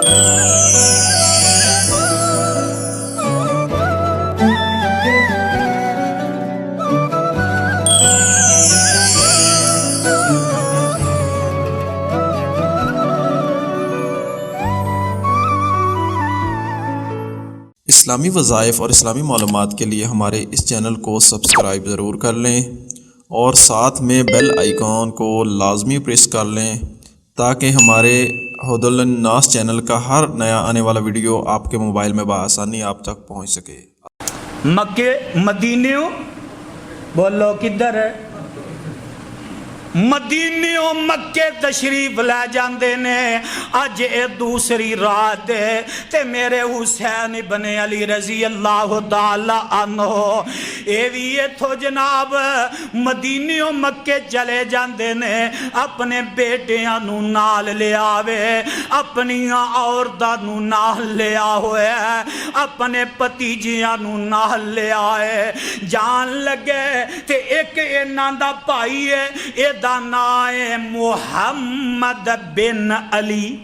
اسلامی وظائف اور اسلامی معلومات کے لیے ہمارے اس چینل کو سبسکرائب ضرور کر لیں اور ساتھ میں بیل آئیکن کو لازمی پریس کر لیں تاکہ ہمارے ہدی للناس چینل کا ہر نیا آنے والا ویڈیو آپ کے موبائل میں بآسانی آپ تک پہنچ سکے۔ مکے مدینیوں بولو کدھر ہے؟ مدینیوں مکے تشریف لے جاندے نے۔ اج اے دوسری رات ہے تے میرے حسین ابن علی رضی اللہ تعالی عنہ اے بھی ایتھو جناب مدینیوں مکے چلے جاندے نے، اپنے بیٹیاں نو نال لے آوے، اپنیاں عورتاں نو نال لے آوے، اپنے پتیجیاں نو نال لے آئے۔ جان لگے تے ایک انہاں دا بھائی ہے، اے دا نام محمد بن علی،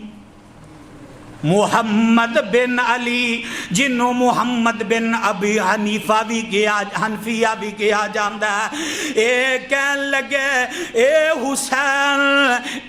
محمد بن علی جنوں محمد بن ابی حنیفہ بھی کیا، حنفیہ بھی کیا جاندہ ہے۔ اے کہن لگے اے حسین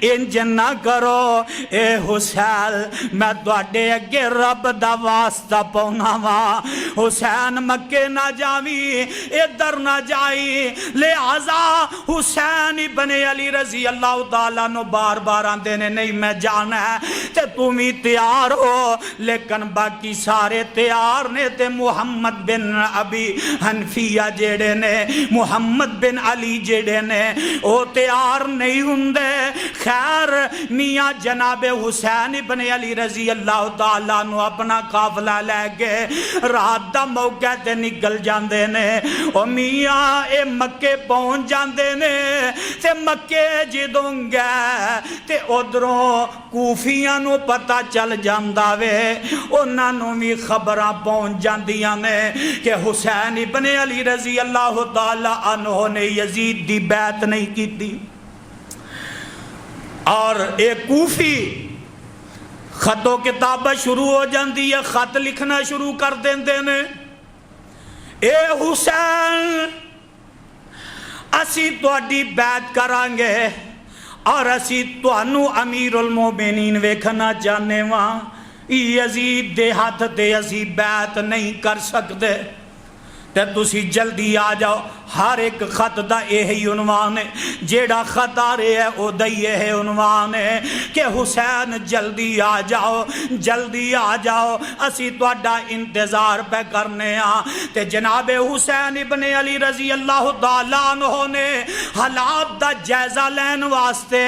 انج نہ کرو، اے حسین میں تواڈے اگے رب دا واسطہ پونا وا، حسین مکے نہ جاوی ادھر نہ جائی، لہذا حسین ابن علی رضی اللہ تعالیٰ نو بار بار آندے نے نہیں میں جانا ہے تے تمہیں تیار ہو، لیکن باقی سارے تیار نے تے محمد بن ابی حنفیہ جیڑے نے، محمد بن علی جیڑے نے او تیار نہیں ہوندے۔ خیر میاں جناب حسین ابن علی رضی اللہ تعالیٰ نو اپنا قافلہ لے کے رات دا موقع تے نکل جاندے نے۔ او میاں اے مکے پہنچ جاندے نے تے مکے جدوں گئے تے ادھروں کوفیاں نو پتہ چل جاندا وے، انہاں نو بھی خبراں پہنچ جاندیاں نے کہ حسین ابن علی رضی اللہ تعالی عنہ نے یزید دی بیعت نہیں کیتی۔ اور ایک کوفی خط و کتابہ شروع ہو جاندی ہے، خط لکھنا شروع کر دیندے نے، اے حسین اسی تواڈی بیعت کرانگے اور اسی توانو امیر المومنین ویکھنا چاہنے وہاں، یزید دے ہاتھ تے اسی بیعت نہیں کر سکتے تے تسی جلدی آ جاؤ۔ ہر ایک خط دا یہی عنوان ہے، جیڑا خط آ رہے ہے او دا یہ عنوان ہے کہ حسین جلدی آ جاؤ، جلدی آ جاؤ، اسی تواڈا انتظار پہ کرنے ہاں۔ تے جناب حسین ابن علی رضی اللہ تعالیٰ عنہ نے حالات دا جائزہ لین واسطے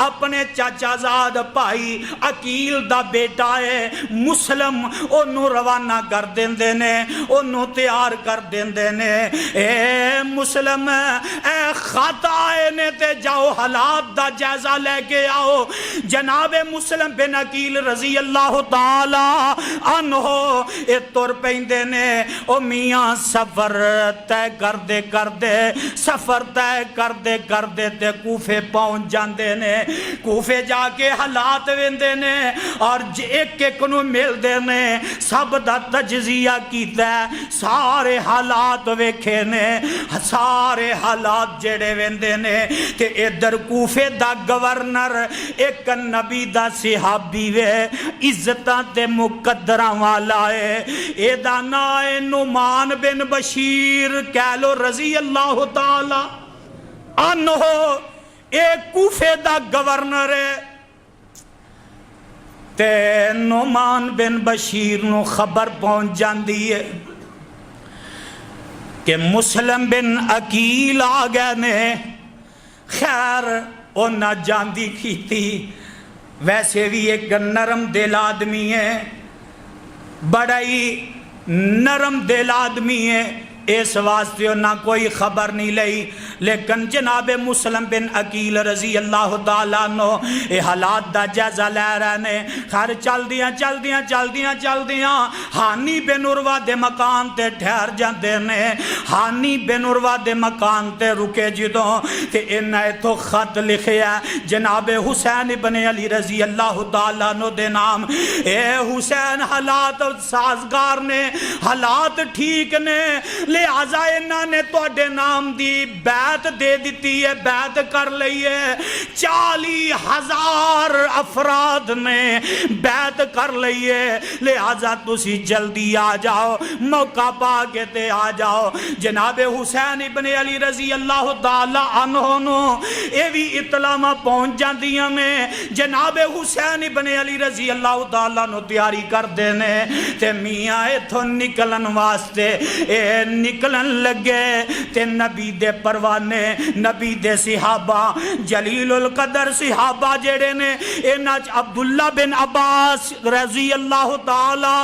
اپنے چاچا زاد بھائی عقیل دا بیٹا ہے مسلم انہوں روانہ کر دیندے نے، انہوں تیار کر دیندے نے، اے مسلم اے خط آئے نے تے جاؤ حالات دا جائزہ لے کے آؤ۔ جناب مسلم بن عقیل رضی اللہ تعالی عنہ اے تر پیندے نے، او میاں سفر تے کر دے سفر تے کر دے تے کوفے پہنچ جاندے نے۔ کوفے جا کے حالات ویندے نے اور ایک ایک نو مل دے نے، سب دا تجزیہ کیتا ہے، سارے حالات ویکھے نے، سارے حالات جڑے ویندے نے تے ادھر کوفے دا گورنر ایک نبی دا صحابی وے، عزتاں تے مقدراں والا ہے، اے دا نام ہے نعمان بن بشیر کہہ لو رضی اللہ تعالی عنہ، اے کوفے دا گورنر ہے۔ تے نعمان بن بشیر نو خبر پہنچ جاندی ہے کہ مسلم بن عقیل آ گئے نے۔ خیر انہاں جاندی کیتی، ویسے بھی ایک نرم دل آدمی ہے، بڑا ہی نرم دل آدمی ہے، اس واسطے انہاں کوئی خبر نہیں لئی، لیکن جناب مسلم بن عقیل رضی اللہ تعالیٰ عنہ اے حالات دا جائزہ لے رہے نے. خیر چلدیاں ہانی بن عروہ دے مکان تے ٹھہر جاندے نے. ہانی بن عروہ دے مکان تے رکے جدوں تے انہاں ایتھوں خط لکھیا جناب حسین ابن علی رضی اللہ تعالیٰ عنہ دے نام. اے حسین حالات سازگار نے, حالات ٹھیک نے, لہذا انہاں نے تواڈے نام دی بیعت دے دیتی ہے, بیعت کر لئی ہے. 40,000 افراد نے بیعت کر لئی ہے. لہذا تسی جلدی آ جاؤ, موقع پا کے تے آ جاؤ. جناب حسین ابن علی رضی اللہ تعالی عنہ نو اے بھی اطلاع پہنچ جاندیاں نے. جناب حسین ابن علی رضی اللہ تعالی عنہ تیاری کر دینے تے میاں ایتھوں نکلن واسطے اے نکلن لگے تے نبی دے پروانے, نبی دے صحابہ جلیل القدر صحابہ جڑے نے انہاں وچ عبداللہ بن عباس رضی اللہ تعالی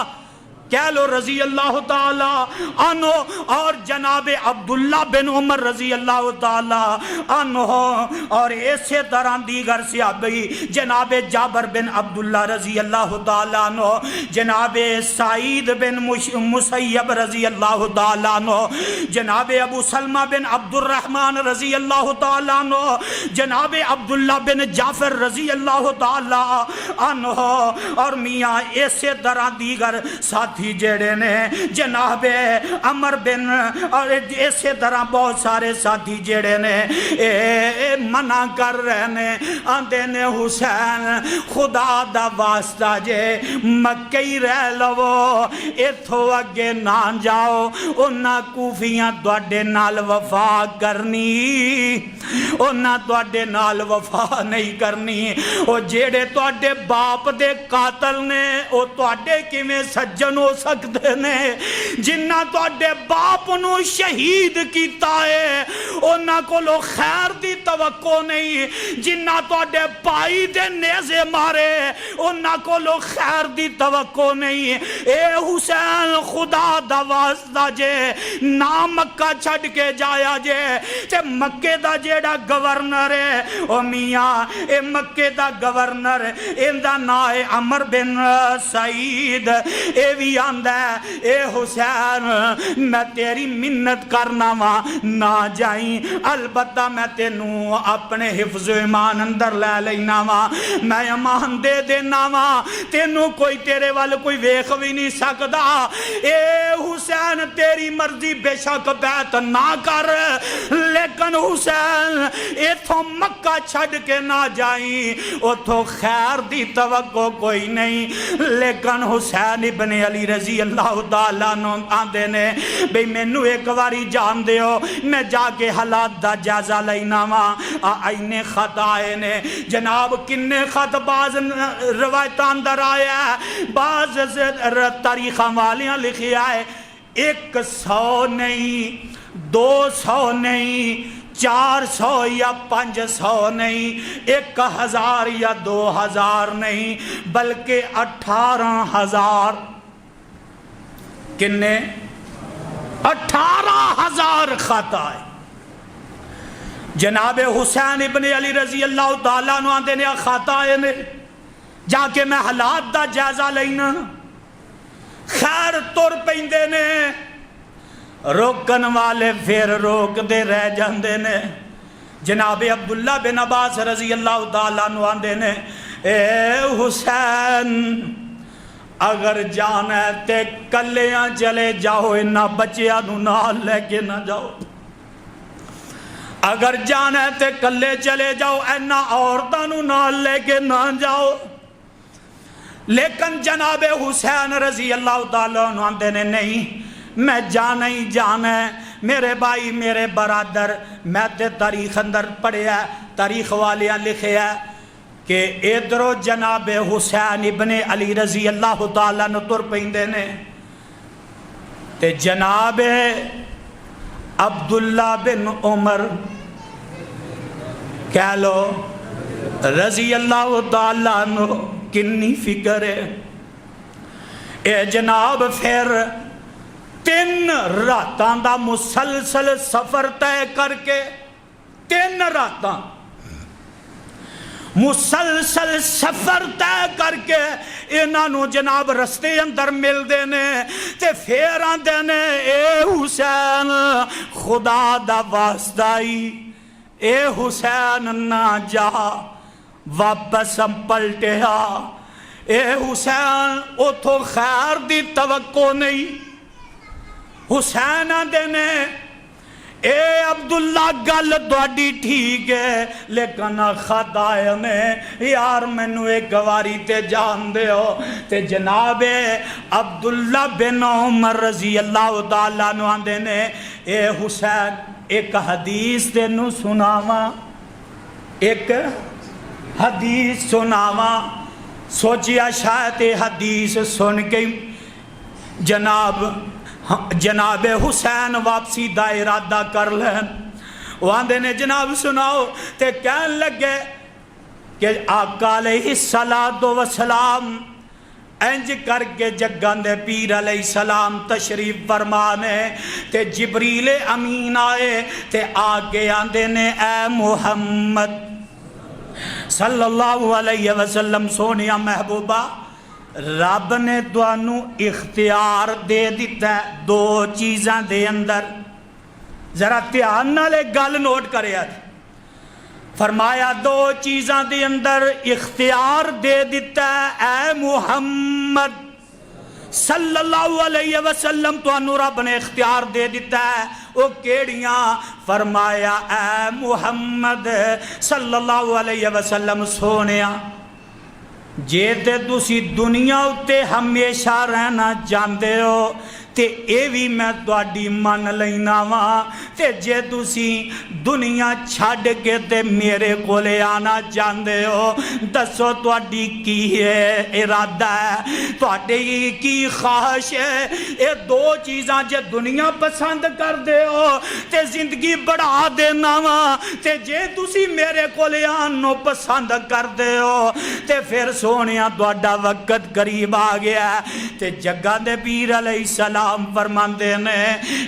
کہہ لو رضی اللہ تعالی عنہ اور جناب عبداللہ بن عمر رضی اللہ تعالی عنہ اور اسی طرح دیگر صحابی جناب جابر بن عبداللہ رضی اللہ تعالی عنہ, جناب سعید بن مسیب رضی اللہ تعالی عنہ, جناب ابو سلمہ بن عبد الرحمن رضی اللہ تعالی عنہ, جناب عبداللہ بن جعفر رضی اللہ تعالی عنہ اور میاں اسی طرح دیگر ساتھ جڑے نے جناب عمر بن اور اسی طرح بہت سارے ساتھی جڑے نے اے منع کر رہے نے, آندے نے حسین خدا دا واسطہ جے مکہ ہی رہ لو, ایتھوں اگے نہ جاؤ. انہاں کوفیاں تواڈے نال وفا کرنی, انہاں تواڈے نال وفا نہیں کرنی. او جڑے تواڈے باپ دے قاتل نے او تواڈے کیویں سجن ہو سکتے نے؟ جنہ تواڈے باپ نو شہید کیتا ہے انہاں کولو خیر دی توقع نہیں, جنہ تواڈے بھائی دے نیزے مارے انہاں کولو خیر دی توقع نہیں. اے حسین خدا دا واسطہ جے نہ مکہ چھڈ کے جایا جے تے مکے دا جیڑا گورنر ہے او میاں اے مکے دا گورنر ایندا نام ہے عمر بن سعید. اے بھی آندا ہے اے حسین میں تیری منت کرنا وا نہ جائیں, البتہ میں تینوں اپنے حفظ و ایمان اندر لے لینا وا, میں امان دے دینا وا, تینوں کوئی تیرے وال کوئی ویکھ بھی نہیں سکدا. اے حسین تیری مرضی بے شک بیعت نہ کر, لیکن حسین ایتھوں مکہ چھڈ کے نہ جائیں, اتھوں خیر دی توقع کوئی نہیں. لیکن حسین ابن علی رضی اللہ تعالیٰ عنہ آندے نے بھئی مینوں ایک واری جان دیو, میں جا کے حالات دا جائزہ لینا وا. اینے خط آئے نے جناب, کنے خط بعض روایتاں اندر آیا ہے, بعض تاریخاں والیاں لکھیا ہے 100 نہیں, 200 نہیں, 400 یا 500 نہیں, 1000 یا 2000 نہیں, بلکہ 18,000 کنے 18,000 خط آئے. جناب حسین ابن علی رضی اللہ تعالیٰ عنہ آندے نے خط آئے نے, جا کے میں حالات دا جائزہ لینا. خیر تر پیندے نے, روکن والے پھر روک دے رہ جاندے نے. جناب عبداللہ بن عباس رضی اللہ تعالیٰ عنہ آندے نے اے حسین اگر جانا ہے تے کلیاں چلے جاؤ, انہاں بچیاں نو نال لے کے نہ جاؤ. اگر جانا ہے تے کلے چلے جاؤ, انہاں عورتاں نو نال لے کے نہ جاؤ. لیکن جناب حسین رضی اللہ تعالیٰ عنہ آندے نے نہیں, میں جانا ہی جانا ہے. میرے بھائی میرے برادر, میں تے تاریخ اندر پڑھیا, تاریخ والیاں لکھیا کہ ادھرو جناب حسین ابن علی رضی اللہ تعالیٰ عنہ تر پیندے نے تے جناب عبداللہ بن عمر کہہ لو رضی اللہ تعالیٰ عنہ کنی فکر ہے. اے جناب پھر 3 راتاں دا مسلسل سفر طے کر کے 3 راتاں مسلسل سفر طے کر کے انہاں نو جناب رستے اندر ملدے نے تے پھر آندے نے اے حسین خدا دا واسطہ اے حسین نہ جا واپس پلٹیا، اے حسین اتھو خیر دی توقع نہیں۔ حسین آندے نے اے عبداللہ گل تہاڈی ٹھیک ہے لیکن خط آئے نے یار مینو ایک واری تے جان دیو۔ تے جناب عبداللہ بن عمر رضی اللہ تعالیٰ عنہ آندے نے اے حسین ایک حدیث تینوں سناواں، ایک حدیث سناواں۔ سوچیا شاید یہ حدیث سن کے جناب حسین واپسی دا ارادہ کر لین۔ وہ آندے نے جناب سناؤ، تے کہن لگے کہ آقا علیہ السلام انج کر کے جگان دے پیر علیہ السلام تشریف فرمانے تے جبریل امین آئے تے آگے آندے نے اے محمد صلی اللہ علیہ وسلم سونیا محبوبہ رب نے تانوں اختیار دے دیتا ہے 2 چیزاں دے اندر، ذرا دھیان نال گل نوٹ کریا۔ فرمایا 2 چیزاں دے اندر اختیار دے دیتا ہے اے محمد صلی اللہ علیہ وسلم، تانوں رب نے اختیار دے دیتا ہے۔ وہ کیڑیاں؟ فرمایا اے محمد صلی اللہ علیہ وسلم سونیا جے تے تسی دنیا اتے ہمیشہ رہنا چاہتے ہو تے اے بھی میں تہاڈی من لینا وا، تے جے تسی دنیا چھڈ کے تے میرے کولے آنا چاہتے ہو دسو تہاڈی کی ہے ارادہ ہے، تہاڈی کی خواہش ہے؟ اے 2 چیزاں جے دنیا پسند کر دے ہو تے زندگی بڑھا دینا وا، تے جے تسی میرے کولے آنو پسند کر دے ہو تے پھر سونیا تہاڈا وقت قریب آ گیا ہے۔ تے جگہ دے پیر علیہ السلام فرماندے نے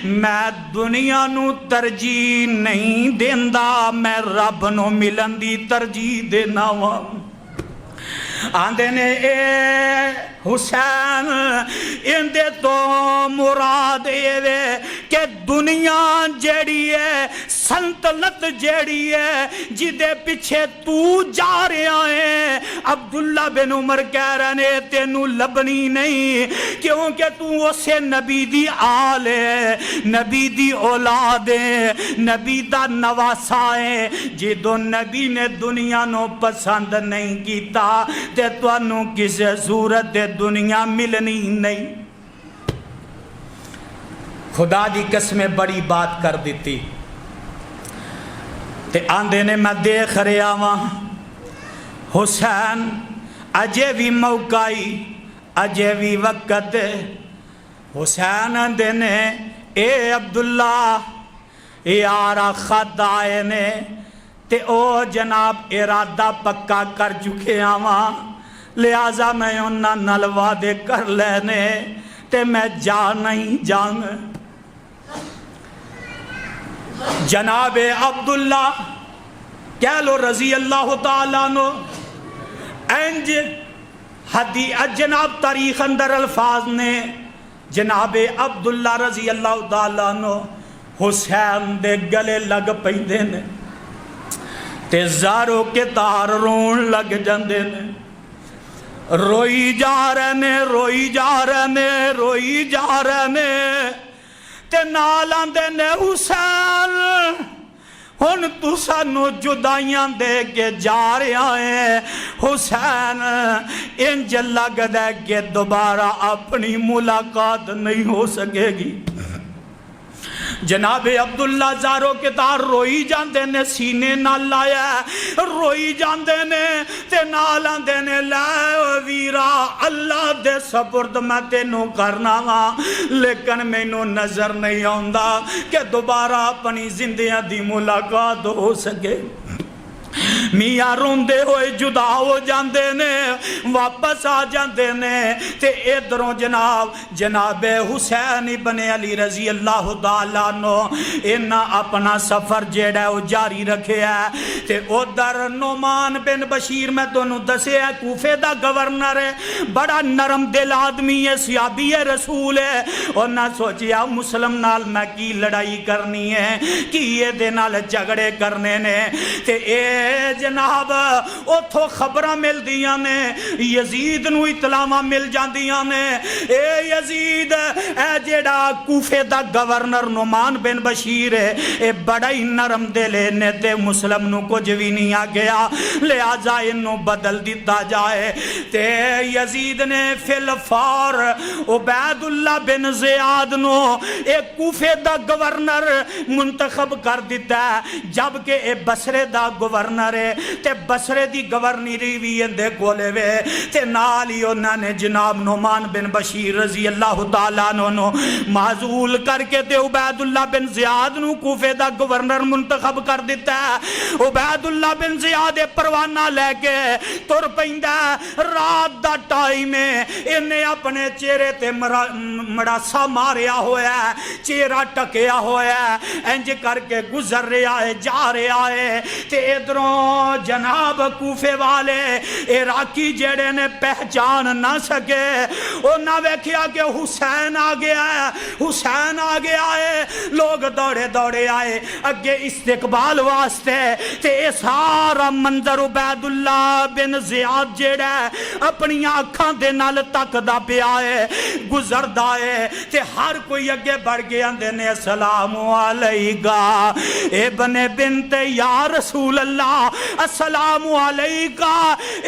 میں دنیا نو ترجیح نہیں دیندا، میں رب نو ملن دی ترجیح دینا وا۔ آندے نے اے حسین اندے تو مراد اے کہ دنیا جیڑی ہے سلطنت جیڑی ہے جدے پیچھے تو جا رہا ہے، عبداللہ بن عمر کہہ رہے ہیں تینوں لبنی نہیں، کیونکہ تو اسے نبی دی آل ہے، نبی دی اولاد ہے، نبی دا نواسا ہے، جدو نبی نے دنیا نو پسند نہیں کیتا تے توانوں کسے صورت دنیا ملنی نہیں۔ خدا دی قسمیں بڑی بات کر دیتی تے آندے نے میں دیکھ رہا ہاں حسین اجے بھی موقعی اجے بھی وقت۔ حسین آندے نے اے عبداللہ یارا خط آئے نے تے او جناب ارادہ پکا کر چکے آواں، لہذا میں انہاں نال وعدے کر لینے تے میں جا نہیں جان۔ جناب عبداللہ کہہ لو رضی اللہ تعالیٰ عنہ انج جناب تاریخ اندر الفاظ نے جناب عبداللہ رضی اللہ تعالیٰ عنہ حسین دے گلے لگ پیندے نے تے زارو کے تار رون لگ جاندے نے، روئی جا رہے نے روئی جا رہے نے روئی جا رہے نے تے نال آندے نے حسین ہن تو سانو جدائیاں دے کے جا رہا ہے، حسین انج لگدا ہے کہ دوبارہ اپنی ملاقات نہیں ہو سکے گی۔ جناب عبداللہ زارو کے تار روئی جاندے نے سینے نال لایا روئی جاندے نے تے نال آندے نے لے ویرا اللہ دے سپرد میں تینوں کرنا وا، لیکن مینوں نظر نہیں آندا کہ دوبارہ اپنی زندگی دی ملاقات ہو سکے۔ میاں روندے ہوئے جدا ہو جاندے نے واپس آ جاندے نے تے ادھروں جناب حسین ابن علی رضی اللہ تعالیٰ عنہ انہاں اپنا سفر جیڑا ہے وہ جاری رکھے ہے تے ادھر نعمان بن بشیر میں تو دسے ہے کوفے دا گورنر ہے بڑا نرم دل آدمی ہے صحابی رسول ہے اور نہ سوچیا مسلم نال میں کی لڑائی کرنی ہے کی یہ دے نال جھگڑے کرنے نے تے اے جناب اتھو خبراں مل دیاں نے یزید نو اطلاعاں مل جاندیاں نے اے یزید اے جیڑا کوفے دا گورنر نعمان بن بشیر ہے اے بڑا ہی نرم دل ہے نے تے مسلم نو کچھ بھی نہیں آ گیا لہذا انو بدل دیتا جائے تے یزید نے فی الفور عبید اللہ بن زیاد نو ایک کوفے دا گورنر منتخب کر دیتا ہے جبکہ اے بصرے دا گورنر ہے تے بصرے دی گورنری بھی اندے کولے وے تے نالی انہاں نے جناب نعمان بن بشیر رضی اللہ تعالیٰ عنہ معزول کر کے تے عبید اللہ بن زیاد نو کوفے دا گورنر منتخب کر دیتا ہے عبید اللہ بن زیاد پروانہ لے کے تر پیندا رات دا ٹائم ہے انہیں اپنے چہرے تے مڑاسا ماریا ہوا ہے چہرہ ٹکیا ہوا ہے انج کر کے گزر رہا ہے جا رہا ہے تے ادھروں جناب کوفے والے عراقی جڑے نے پہچان نہ سکے وہ نہ ویکھیا کہ حسین آ گیا ہے حسین آ گیا ہے لوگ دوڑے دوڑے آئے اگے استقبال واسطے تے سارا منظر عبید اللہ بن زیاد جڑا ہے اپنی آنکھاں دے نال تکدا پیا ہے گزردا ہے تے ہر کوئی اگے بڑھ کے آندے نے السلام علیکہ ابن بنت یا رسول اللہ السلام علیکہ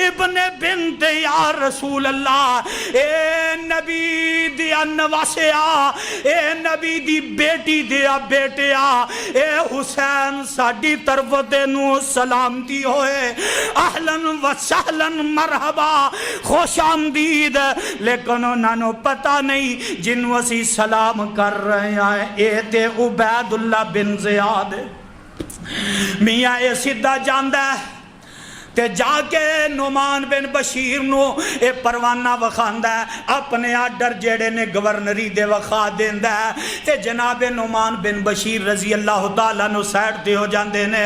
ابن بنت یا رسول اللہ اے نبی دیا نواسیا اے نبی دی بیٹی دیا بیٹیا اے حسین ساڈی طرف تینوں سلامتی ہوئے اہلن و سہلن مرحبا خوش آمدید لیکن انہوں نے پتہ نہیں جنوں اسی سلام کر رہے ہیں اے تے عبید اللہ بن زیاد میاں اے سدھا جاندہ ہے تے جا کے نعمان بن بشیر نو اے پروانہ وخاندہ ہے اپنے آڈر جیڑے نے گورنری دے وخا دیندہ ہے تے جناب نعمان بن بشیر رضی اللہ تعالیٰ نو سیٹ دے ہو جاندے نے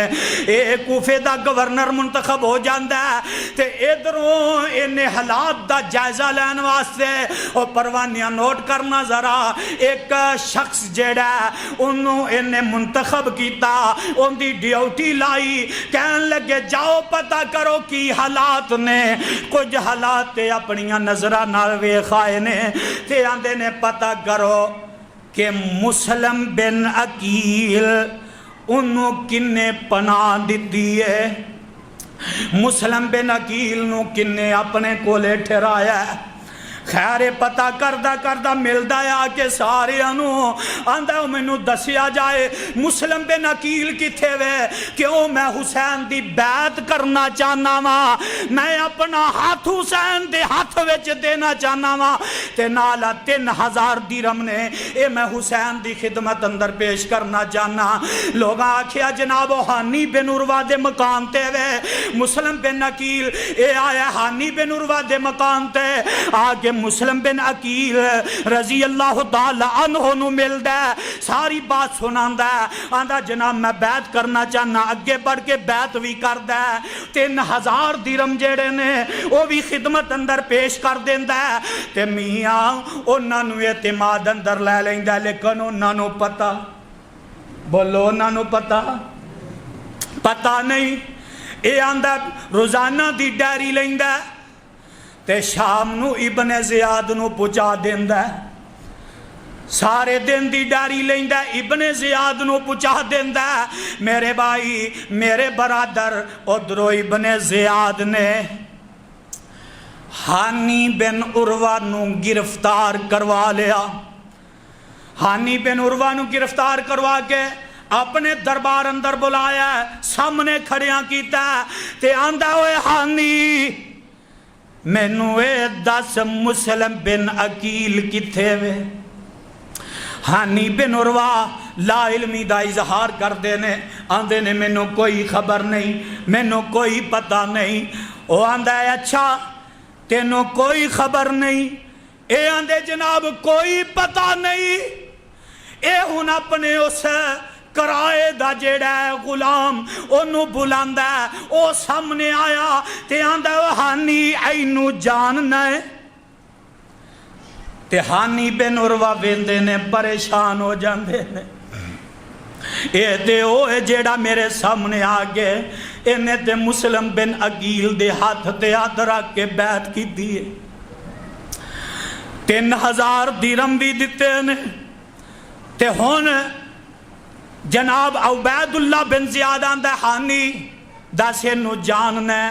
اے کوفے دا گورنر منتخب ہو جاندہ ہے تے ادھروں انہیں حالات دا جائزہ لین واسطے اور پروانیاں نوٹ کرنا ذرا ایک شخص جیڑا ہے انہوں انہیں منتخب کیتا ان دی ڈیوٹی لائی کہن لگے جاؤ پتہ کرو کی حالات نے کچھ حالات اپنیاں نظرہ ناروے خائے نے تے آندے نے پتہ کرو کہ مسلم بن عقیل انہوں کنے پناہ دیتی ہے مسلم بن عقیل نو کنے اپنے کولے ٹھہرایا ہے خیر پتہ کردہ ملدا ہے آکے سارے انو آندہ مینوں دسیا جائے مسلم بن عقیل کتھے وے کیوں میں حسین دی بیعت کرنا چاہنا وا میں اپنا ہاتھ حسین دے ہاتھ وچ دینا چاہنا وا تے نالا 3000 درہم نے اے میں حسین دی خدمت اندر پیش کرنا چاہنا لوگاں آکھیا جناب حانی بن عروہ دے مکان تے وے مسلم بن عقیل اے آیا حانی بن عروہ دے مکان تے آگے مسلم بن عقیل رضی اللہ تعالیٰ عنہ نو مل دے ساری بات سنان دے آندہ جناب میں بیعت کرنا چاہنا اگے بڑھ کے بیعت بھی کر دے 3000 درہم جیڑے نے وہ بھی خدمت اندر پیش کر دیں دے تے میاں انہاں نو اعتماد اندر لے لیں دے لیکن انہاں نو پتہ بولو انہاں نو پتہ نہیں اے آندہ روزانہ دی ڈیری لیں دے تے شام نو ابن زیاد نو پچا دیندہ ہے سارے دن دی ڈاری لیندہ ہے ابن زیاد نو پچا دیندہ ہے میرے بھائی میرے برادر ادھرو ابن زیاد نے حانی بن عروہ نو گرفتار کروا لیا حانی بن عروہ نو گرفتار کروا کے اپنے دربار اندر بلایا ہے سامنے کھڑیاں کیتا ہے تے آندہ ہوئے حانی مینوں اے دس مسلم بن عقیل کتھے وے حانی بن عروہ لا علمی دا اظہار کر دینے آندے نے مینوں کوئی خبر نہیں، مینوں کوئی پتہ نہیں۔ وہ آندا ہے اچھا تینوں کوئی خبر نہیں، اے آندے جناب کوئی پتہ نہیں۔ اے ہن اپنے اس کرائے دا جیڑا ہے غلام انہوں بلاندا ہے، او سامنے آیا تے آندا ہے ہانی اینو جاننا ہے۔ تے ہانی بن عروہ ویندے نے پریشان ہو جاندے نے، اے تے او ہے جیڑا میرے سامنے آگے انہیں تے مسلم بن عقیل دے ہاتھ تے ہاتھ رکھ کے بیعت کی دیئے، 3000 درہم بھی دیتے نے۔ تے ہون جناب عبید اللہ بن زیاد آندہ ہانی داسے نو جاننا ہے،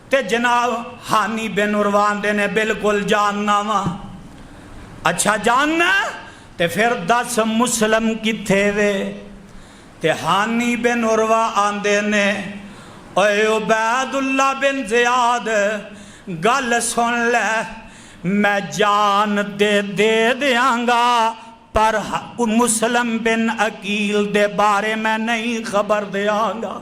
تے جناب ہانی بن عروہ آندے نے بالکل جاننا وا۔ اچھا جاننا ہے تے پھر 10 مسلم کتھے وے؟ تے ہانی بن عروہ آندے نے اے عبید اللہ بن زیاد گل سن لے، میں جان دے دیاں گا پر مسلم بن عقیل دے بارے میں نہیں خبر دیاں گا۔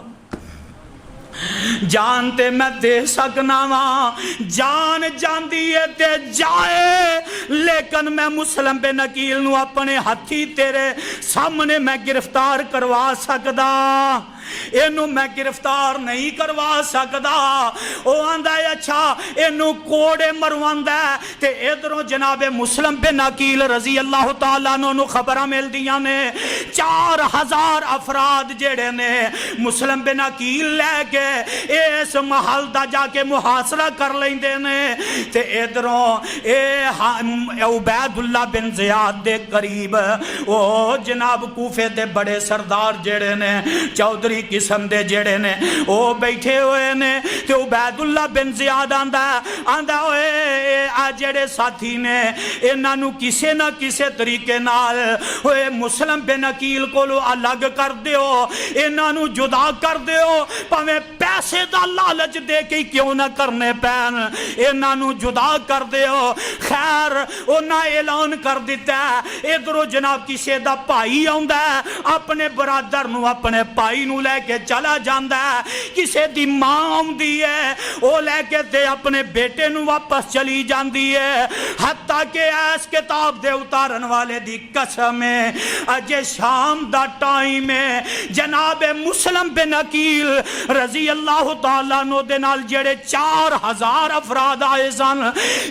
جان تے میں دے سکنا وا، جان جاندی ہے تے جائے، لیکن میں مسلم بن عقیل نو اپنے ہتھی تیرے سامنے میں گرفتار کروا سکدا، اینو میں گرفتار نہیں کروا سکدا۔ او آندہ ہے اچھا اینو کوڑے مرواندا ہے، تے ادھروں جناب مسلم بن عقیل رضی اللہ تعالیٰ عنہ خبرہ مل دیاں نے 4000 افراد جیڑے نے مسلم بن عقیل لے کے اس محل دا جا کے محاصرہ کر لیندے نے، تے ادھروں اے عبید اللہ بن زیاد دے قریب او جناب کوفے دے بڑے سردار جیڑے نے چودھری قسم دے جیڑے نے او بیٹھے ہوئے نے، تے عبید اللہ بن زیاد آندہ ہوئے آ جیڑے ساتھی نے انہاں نو کسے نہ کسے طریقے نال ہوئے مسلم بن عقیل کو الگ کر دیو، انہاں نو جدا کر دیو، پاویں پیسے دا لالچ دے کے کیوں نہ کرنے پین، انہاں نو جدا کر دیو۔ خیر انہاں اعلان کر دیتا ہے، ادھروں جناب کسے دا پائی آندا ہے اپنے برادر نو اپنے پائی نو لے کے چلا جاندا ہے، کسے دی ماں آندی ہے او لے کے تے اپنے بیٹے نو واپس چلی جاندی ہے، حتیٰ کہ ایس کتاب دے اتارن والے دی قسم ہے اجے شام دا ٹائم ہے جناب مسلم بن عقیل رضی اللہ تعالیٰ عنہ دے نال جڑے 4000 افراد آئے سن،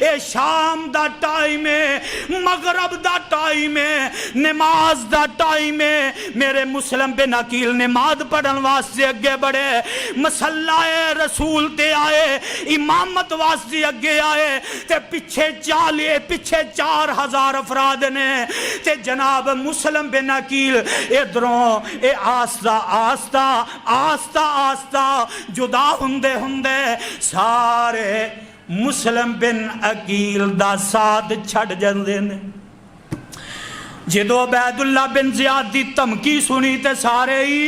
اے شام دا ٹائم ہے، مغرب دا ٹائم ہے، نماز دا ٹائم ہے، میرے مسلم بن عقیل نماز پڑھن واسطے اگے بڑھے، مسلح رسول تے آئے، امامت واسطے اگے آئے، تے پیچھے 4000 افراد نے، تے جناب مسلم بن عقیل ادھروں اے آستہ آستہ آستہ آستہ جدا ہندے ہندے سارے مسلم بن عقیل دا ساتھ چھڑ جاندے نے۔ جدو عبید اللہ بن زیاد دی دھمکی سنی تے سارے ہی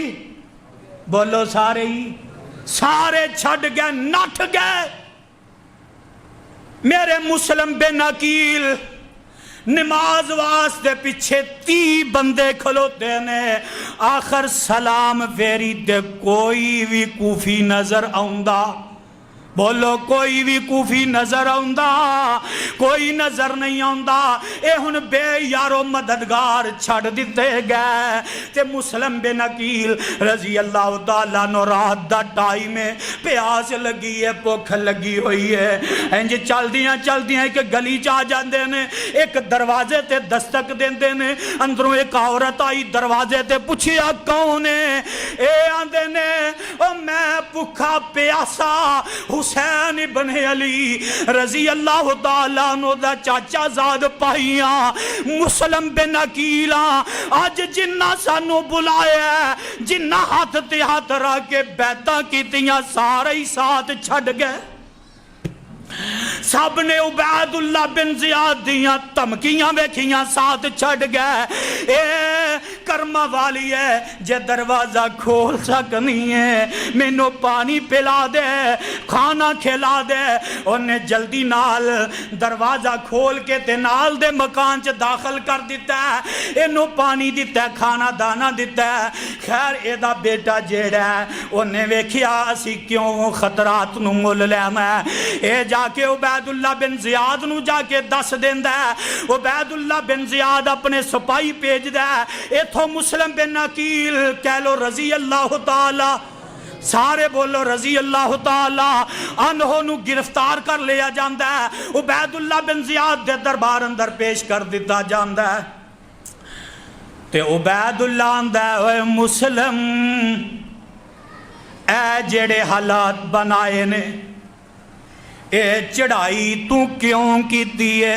بولو سارے چھڑ گئے، نٹ گئے۔ میرے مسلم بن عقیل نماز واسطے پیچھے 30 بندے کھلوتے نے، آخر سلام فیری تے کوئی بھی کوفی نظر آؤندا، بولو کوئی بھی کوفی نظر آؤندا، کوئی نظر نہیں آؤندا۔ اے ہن بے یارو مددگار چھڑ دیتے گئے، تے مسلم بن عقیل رضی اللہ تعالیٰ عنہ رات دا ٹائم ہے، پیاس لگی ہے، بھوک لگی ہوئی ہے، انج چلدیاں ایک گلی چا جاندے نے، ایک دروازے تے دستک دیندے نے، اندروں ایک عورت آئی دروازے تے پوچھیا کون ہے؟ اے آندے نے او میں بھوکا پیاسا حسین ابن علی رضی اللہ تعالیٰ عنہ دا چاچا زاد پائیاں مسلم بن عقیلاں، آج جنہ سانو بلایا جنہ ہاتھ تے ہاتھ رکھ کے بیعتاں کیتیاں سارے ہی ساتھ چھڑ گئے۔ سب نے عبید اللہ بن زیاد دیاں دھمکیاں ویکھیاں ساتھ چھڑ گئے۔ اے کرما والی ہے جے دروازہ کھول سکنی ہے مینوں پانی پلا دے کھانا کھلا دے انہیں جلدی نال دروازہ کھول کے تے نال دے مکان چ داخل کر دیتا ہے انہوں پانی دیتا ہے کھانا دانا دیتا ہے خیر اے دا بیٹا جیڑا ہے انہیں ویکھیا اسی کیوں خطرات نو مول لے میں اے جا کے عبید اللہ بن زیاد نو جا کے دس دیندا ہے عبید اللہ بن زیاد اپنے سپاہی بھیج دا ہے ایتھوں مسلم بن عقیل کہہ لو رضی اللہ تعالی سارے بولو رضی اللہ تعالی عنہ نو گرفتار کر لیا جاندہ ہے عبید اللہ بن زیاد دے دربار اندر پیش کر دیتا جاندہ ہے تے عبید اللہ آندہ ہے مسلم اے جڑے حالات بنائے نے اے چڑھائی تو کیوں کی دیئے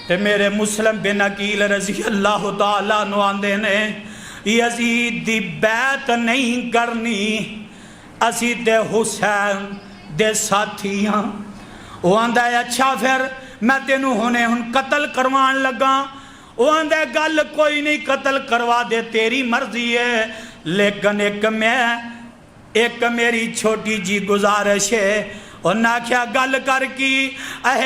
تے میرے مسلم بن عقیل رضی اللہ تعالیٰ نو آندے نے یزید دی بیعت نہیں کرنی اسی تے حسین دے ساتھیاں وہ آندہ ہے اچھا پھر میں تینوں ہونے قتل کروان لگا وہ آندہ ہے گل کوئی نہیں قتل کروا دے تیری مرضی ہے لیکن ایک میری چھوٹی جی گزارش ہے انہاں کیا گل کر کی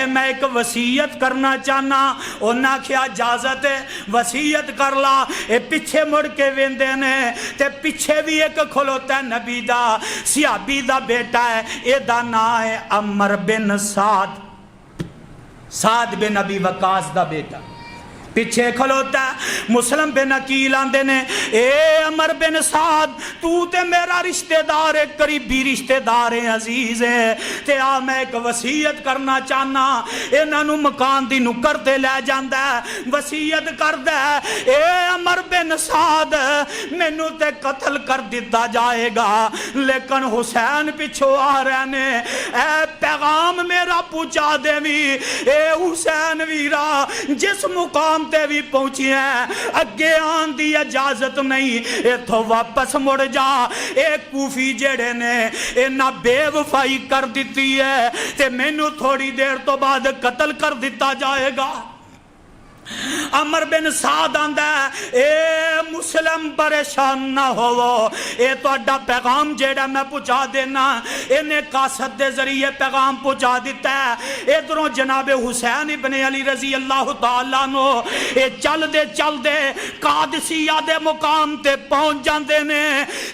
میں ایک وصیت کرنا چاہنا انہاں کیا اجازت ہے وصیت کر لا اے پیچھے مڑ کے ویندے نے تے پیچھے بھی ایک کھلوتا ہے نبی دا صحابی دا بیٹا ہے اے دا نام ہے عمر بن سعد بن ابی وقاص دا بیٹا پیچھے کھلوتا ہے مسلم بن عقیل آندے نے اے عمر بن سعد تو تے میرا رشتہ دار ہے قریبی رشتہ دار ہے عزیز ہے تے میں ایک وصیت کرنا چاہنا انہاں نو مکان دی نکر تے لے جاندا ہے وصیت کردا ہے اے عمر بن سعد مینوں تے قتل کر دیتا جائے گا لیکن حسین پیچھو آ رہے نے اے پیغام میرا پہنچا دے وی اے حسین ویرا جس مقام تے بھی پہنچی ہیں اگے آن دی اجازت نہیں اے تو واپس مڑ جا اے کوفی جڑے نے اے نہ بے وفائی کر دیتی ہے تے مینوں تھوڑی دیر تو بعد قتل کر دیتا جائے گا عمر بن سعد آندہ ہے اے مسلم پریشان نہ ہو اے تو اڈا پیغام جیڑا میں پہنچا دینا انہیں قاصد دے ذریعے پیغام پہنچا دیتا ہے ادھروں جناب حسین ابن علی رضی اللہ تعالیٰ نو اے چل دے قادسیہ دے مقام تے پہنچ جاندے نے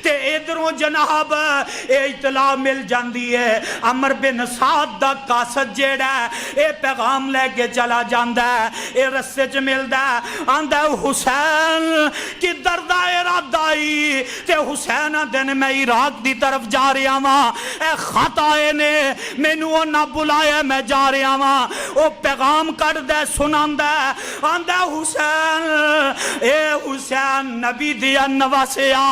تے ادھروں جناب اے اطلاع مل جاندی ہے عمر بن سعد دا قاصد جیڑا ہے اے پیغام لے کے چلا جاندہ ہے اے رسے چ ملدا آندا حسین کی دردہ ارادائی تے حسین دن میں عراق دی طرف جا رہا ہاں اے خط آئے نے مینوں نہ بلایا میں جا رہا ہاں او پیغام کر دے سناندا آندا حسین اے حسین نبی دیا نواسیا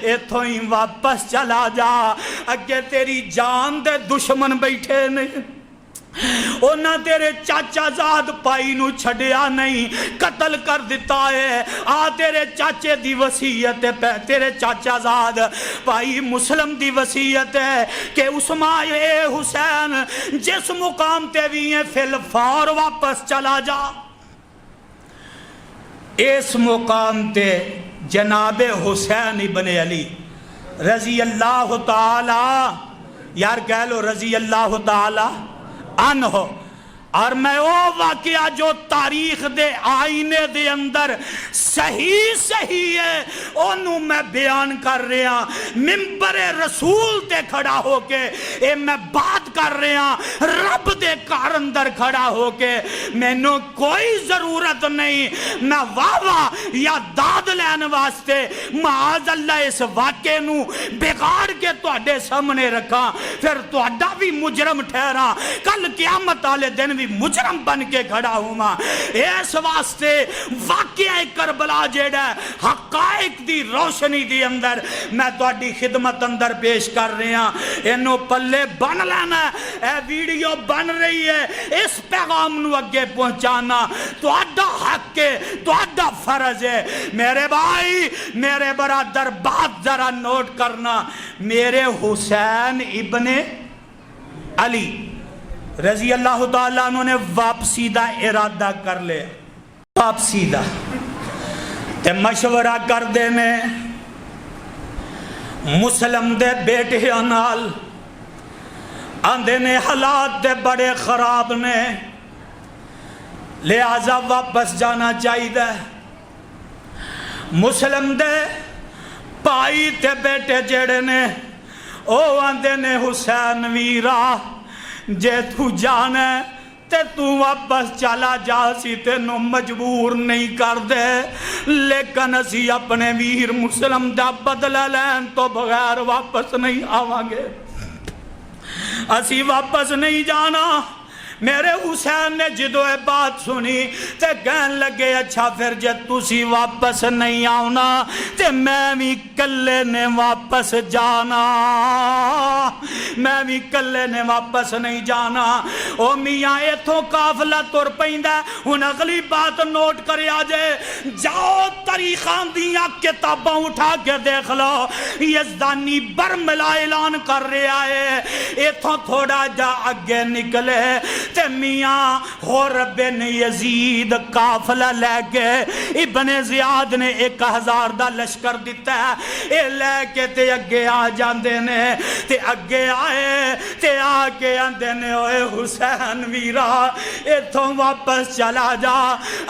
ایتھوں ہی واپس چلا جا اگے تیری جان دے دشمن بیٹھے نے اونا تیرے چاچا زاد پائی نو چھڑیا نہیں قتل کر دیتا ہے تیرے چاچے دی وصیت ہے تیرے چاچا زاد پائی مسلم دی وصیت ہے کہ عثمان اے حسین جس مقام تے بھی ہیں فی الفور واپس چلا جا اس مقام تے جناب حسین ابن علی رضی اللہ تعالی یار کہہ لو رضی اللہ تعالی عنہ اور میں وہ واقعہ جو تاریخ دے آئینے دے اندر صحیح ہے انہوں میں بیان کر رہا ممبر رسول تے کھڑا ہو کے اے میں بات کر رہا رب دے کار اندر کھڑا ہو کے میں نو کوئی ضرورت نہیں میں واہ یا داد لین واسطے معاذ اللہ اس واقعے نو بگاڑ کے توڑے سامنے رکھا پھر توڑا بھی مجرم ٹھہرا کل قیامت والے دن بھی مجرم بن کے کھڑا ہوں ماں اس واسطے واقعہ کربلا جیڑا حقائق دی روشنی دی اندر میں توڑی خدمت اندر پیش کر رہے ہیں انہوں پلے بن لینا اے ویڈیو بن رہی ہے اس پیغام نو اگے پہنچانا توڑا حق ہے توڑا فرض ہے میرے بھائی میرے برادر بات ذرا نوٹ کرنا میرے حسین ابن علی رضی اللہ تعالیٰ عنہ نے واپسی دا ارادہ کر لے واپسی دا تے مشورہ کردے نے مسلم دے بیٹیاں نال، آندے نے حالات دے بڑے خراب نے، لہذا واپس جانا چاہیے۔ مسلم دے پائی تے بیٹے جڑے نے او آندے نے حسین ویرا جے تو جانا تے تو واپس چلا جا، سی تینوں مجبور نہیں کر دے، لیکن اسی اپنے ویر مسلم دا بدلہ لین تو بغیر واپس نہیں آوانگے، اسی واپس نہیں جانا۔ میرے حسین نے جدو اے بات سنی تے کہن لگے اچھا پھر جے تسی واپس نہیں آونا تے میں بھی کلے نے واپس جانا، میں بھی کلے نے واپس نہیں جانا۔ او میاں ایتھوں قافلہ تر پیندا، ہن اگلی بات نوٹ کرے آجے، جاؤ تاریخاں دیاں کتاباں اٹھا کے دیکھ لو، یزدانی برملا اعلان کر رہا ہے۔ ایتھوں تھوڑا جا اگے نکلے تے میاں ہور بن یزید قافلہ لے کے ابن زیاد نے 1000 دا لشکر دیتا ہے، اے لے کے تے اگے آ جاندے نے، تے اگے آئے تے آ کے آندے نے اوے حسین ویرا ایتھوں واپس چلا جا،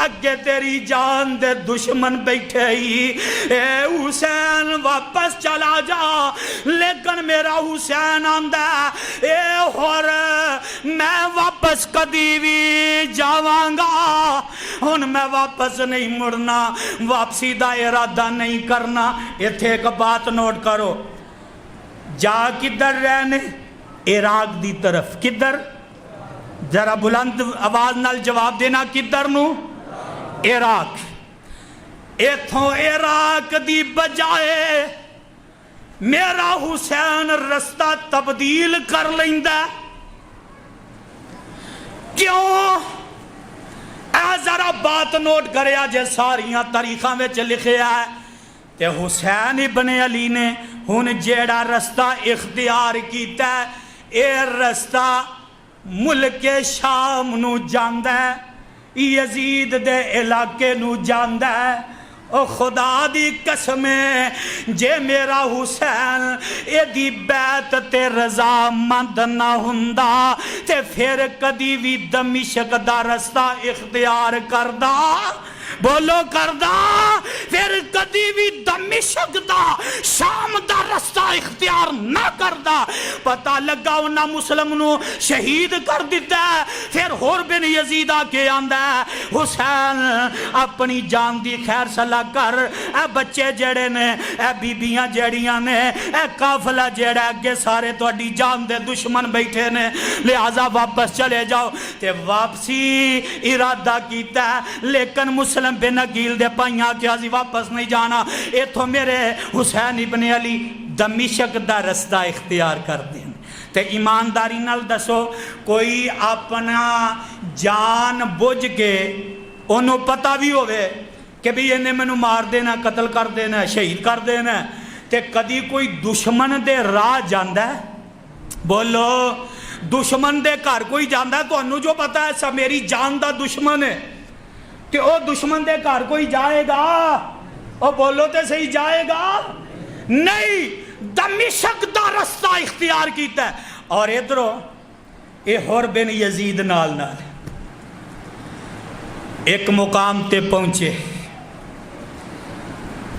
اگے تیری جان دے دشمن بیٹھے ہی، اے حسین واپس چلا جا۔ لیکن میرا حسین آندہ اے ہور میں واپس کدی بھی جاوانگا، ہن میں واپس نہیں مڑنا، واپسی دا ارادہ نہیں کرنا۔ ایتھے ایک بات نوٹ کرو، جا کدھر رہنے؟ عراق دی طرف۔ کدھر؟ ذرا بلند آواز نال جواب دینا، کدھر نو؟ عراق۔ ایتھوں عراق دی بجائے میرا حسین رستہ تبدیل کر لیندہ، کیوں؟ اے ذرا بات نوٹ کرے آجے، ساریاں تاریخاں میں لکھے ہے تے حسین ابن علی نے ہن جیڑا رستہ اختیار کیتا ہے، اے رستہ ملک شام نو جاندہ ہے، یزید دے علاقے نو جاندہ ہے۔ او خدا دی قسمیں جے میرا حسین اے دی بیعت تے رضا مند نہ ہوندا تے پھر کدی بھی دمشق دا رستہ اختیار کردا، بولو کردا، پھر کدی بھی دمشق دا شام دا رستہ اختیار نہ کردا۔ پتہ لگا انہاں مسلم نو شہید کر دیتا ہے، پھر ہور بن یزید آکے آندہ ہے حسین اپنی جان دی خیر صلاح کر، اے بچے جڑے نے، اے بیبیاں جڑیاں نے، اے قافلہ جڑا اگے سارے تو اڈی جان دے دشمن بیٹھے نے، لہذا واپس چلے جاؤ۔ تے واپسی ارادہ کیتا ہے، لیکن مسلم بن عقیل دے پائیاں کیا زی واپس نہیں جانا، اے تو میرے حسین ابن علی دمشق دا رستہ اختیار کر دیں۔ تے ایمانداری نال دسو، کوئی اپنا جان بوجھ کے انہوں پتہ بھی ہوئے کہ بھی انہیں منو مار دینا، قتل کر دینا، شہید کر دینا، تے کدی کوئی دشمن دے راہ جاندہ ہے؟ بولو، دشمن دے گھر کوئی جاندہ ہے تو انہوں جو پتہ ہے سا میری جان دا دشمن ہے، کہ او دشمن دے گھر کوئی جائے گا؟ او بولو تے صحیح جائے گا؟ نہیں، دمشق دا رستہ اختیار کیتا ہے۔ اور ادھرو اے ہور بن یزید نال ایک مقام تے پہنچے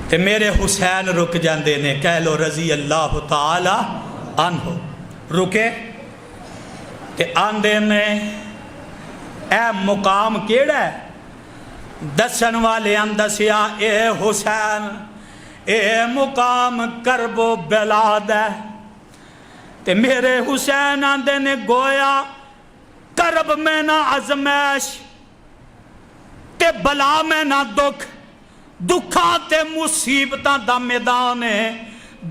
تے میرے حسین رک جاندے نے، کہہ لو رضی اللہ تعالی عنہ، رکے تے آندے نے اے مقام کیڑا ہے؟ دسن والے اندسیا اے حسین اے مقام کرب و بلاد ہے، تے میرے حسین آندے نے گویا کرب میں نہ ازمیش تے بلا میں نہ دکھ، دکھاں تے مصیبتاں دا میدان ہے،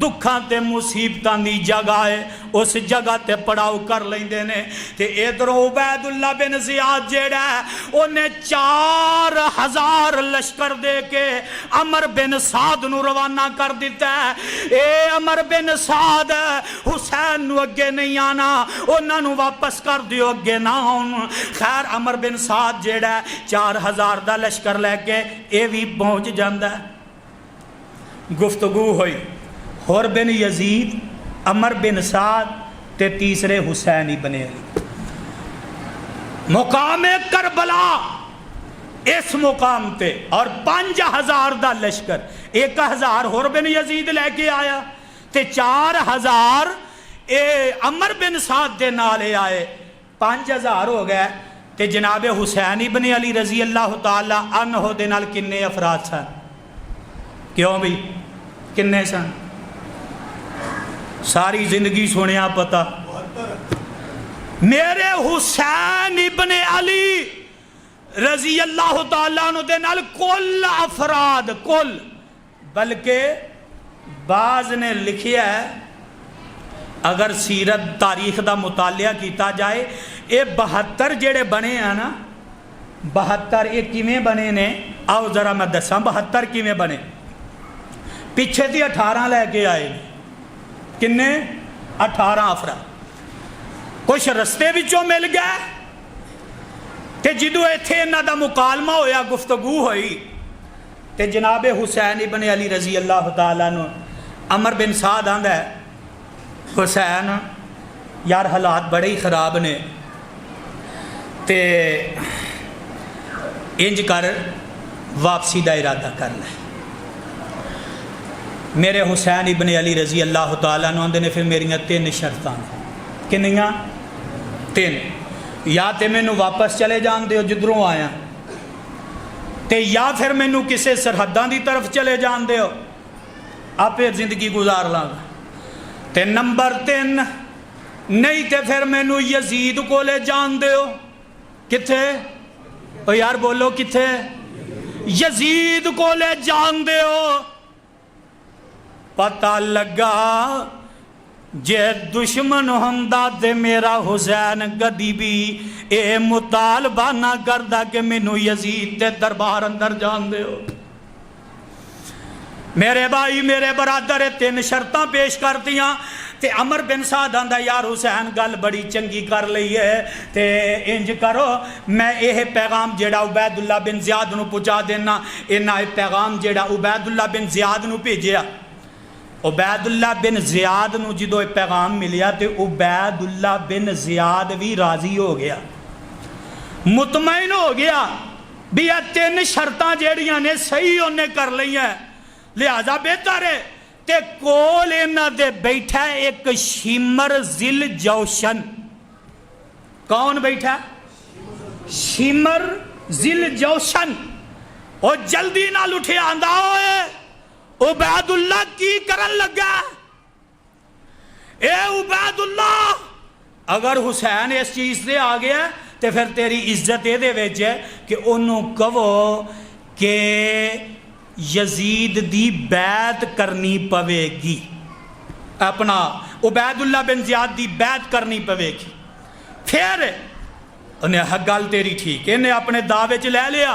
دکھاں تے مصیبتاں دی جگہ ہے، اس جگہ تے پڑاؤ کر لیندے نے۔ تے ادھروں عبید اللہ بن زیاد جیڑا ہے انہیں 4000 لشکر دے کے عمر بن سعد نو روانہ کر دیتا ہے، اے عمر بن سعد حسین نو اگے نہیں آنا، انہاں نو واپس کر دیو اگے نہ ہون۔ خیر عمر بن سعد جیڑا ہے 4000 دا لشکر لے کے اے بھی پہنچ جاندہ ہے۔ گفتگو ہوئی حر بن یزید، عمر بن سعد تے تیسرے حسین ابن علی۔ مقام کربلا اس مقام تے، اور 5000 دا لشکر، 1000 حر بن یزید لے کے آیا تے 4000 عمر بن سعد دے نالے آئے، 5000 ہو گئے۔ تے جناب حسین ابن علی رضی اللہ تعالی عنہ دے نال کنے افراد سن؟ کیوں بھی کنے سن؟ ساری زندگی سنیا پتا، میرے حسین ابن علی رضی اللہ تعالیٰ عنہ دے نال کل افراد، کل، بلکہ بعض نے لکھیا ہے اگر سیرت تاریخ دا مطالعہ کیتا جائے، اے 72 جڑے بنے ہیں نا، 72 یہ کیویں بنے نے؟ آؤ ذرا میں دساں 72 کیویں بنے۔ پیچھے تھی 18 لے کے آئے، کنے 18 افراد، کچھ رستے وچوں مل گئے تے جدو ایتھے انہاں دا مکالمہ ہویا، گفتگو ہوئی، تے جناب حسین ابن علی رضی اللہ تعالیٰ عنہ، عمر بن سعد آندا ہے حسین یار حالات بڑے ہی خراب نے، تے انج کر واپسی دا ارادہ کر لے۔ میرے حسین ابن علی رضی اللہ تعالیٰ عنہ آندے نے پھر میریاں 3 شرطاں، کنیاں؟ 3، یا تے مینوں واپس چلے جان دیو جدروں آیا، تے یا پھر مینوں کسے سرحداں دی طرف چلے جان دیو، آپ زندگی گزار لاں، تے نمبر 3 نہیں تے پھر مینوں یزید کو لے جان دیو۔ کتھے؟ او یار بولو کتھے؟ یزید کو لے جان دیو۔ پتہ لگا جے دشمن ہوندا تے میرا حسین کدی بھی اے مطالبہ نہ کردا کہ مینوں یزید دے دربار اندر جان دیو۔ میرے بھائی میرے برادر 3 شرطاں پیش کر دیاں، تے عمر بن سعد آندا یار حسین گل بڑی چنگی کر لئی ہے، تے انج کرو میں یہ پیغام جیڑا عبید اللہ بن زیاد نو پہنچا دینا۔ انہاں یہ پیغام جیڑا عبید اللہ بن زیاد نو بھیجیا، عبید اللہ بن زیاد نو جدو یہ پیغام ملیا تے عبید اللہ بن زیاد بھی راضی ہو گیا، مطمئن ہو گیا بھی یہ 3 شرطاں جیڑیاں نے صحیح انہیں کر لئی ہیں، لہذا بہتر ہے۔ تے کول انہاں دے بیٹھا ایک شمر ذل جوشن۔ کون بیٹھا؟ شمر ذل جوشن۔ او جلدی نہ لٹھے آندہ ہوئے عبید اللہ کی کرن لگا؟ اے عبید اللہ، اگر حسین اس چیز سے آ گیا تو پھر تیری عزت یہ دے وچ ہے کہ انہوں کہو کہ یزید دی بیعت کرنی پوے گی، اپنا عبید اللہ بن زیاد دی بیعت کرنی پوے گی۔ پھر انہیں گل تیری ٹھیک، انہیں اپنے دعوے چ لے لیا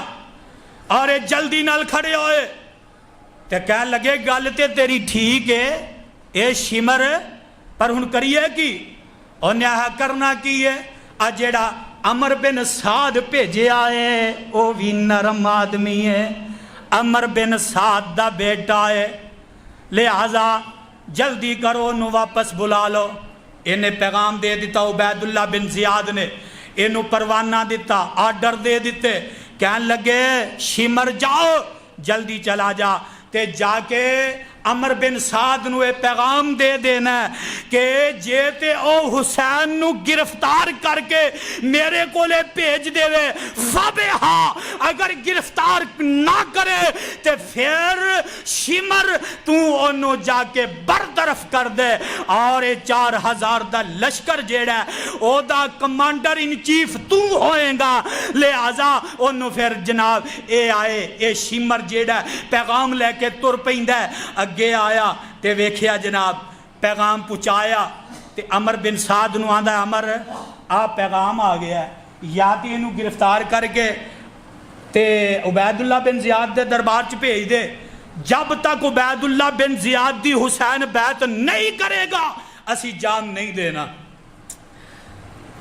اور جلدی نال کھڑے ہوئے تے کہنے لگے گل تے تیری ٹھیک ہے اے شمر، پر ہن کریے کی؟ انہیں کرنا کی ہے؟ جیڑا عمر بن سعد بھیجے آئے او بھی نرم آدمی ہے، عمر بن سعد دا بیٹا ہے، لہذا جلدی کرو انہوں واپس بلا لو۔ انہیں پیغام دے دیتا عبید اللہ بن زیاد نے، انہوں پروانہ دیتا، آرڈر دے دیتے، کہنے لگے شمر جاؤ جلدی چلا جا، تے جا کے عمر بن سعد نو اے پیغام دے دینا کہ جے تے او حسین نو گرفتار کر کے میرے کو لے بھیج دے وے فبہا، اگر گرفتار نہ کرے تے پھر شمر تو انو جا کے برطرف کر دے، اور 4000 دا لشکر جیڑا او دا کمانڈر ان چیف تو ہوئیں گا، لہذا انو پھر جناب اے آئے اے شمر جیڑا پیغام لے کے تر پیندا ہے، اگے آیا تے ویکھیا جناب پیغام پہنچایا تے عمر بن سعد نو آندا ہے عمر آپ پیغام آ گیا ہے، یا تے انو گرفتار کر کے تے عبید اللہ بن زیاد دے دربار چ بھیج دے، جب تک عبید اللہ بن زیاد دی حسین بیعت نہیں کرے گا اسی جان نہیں دینا،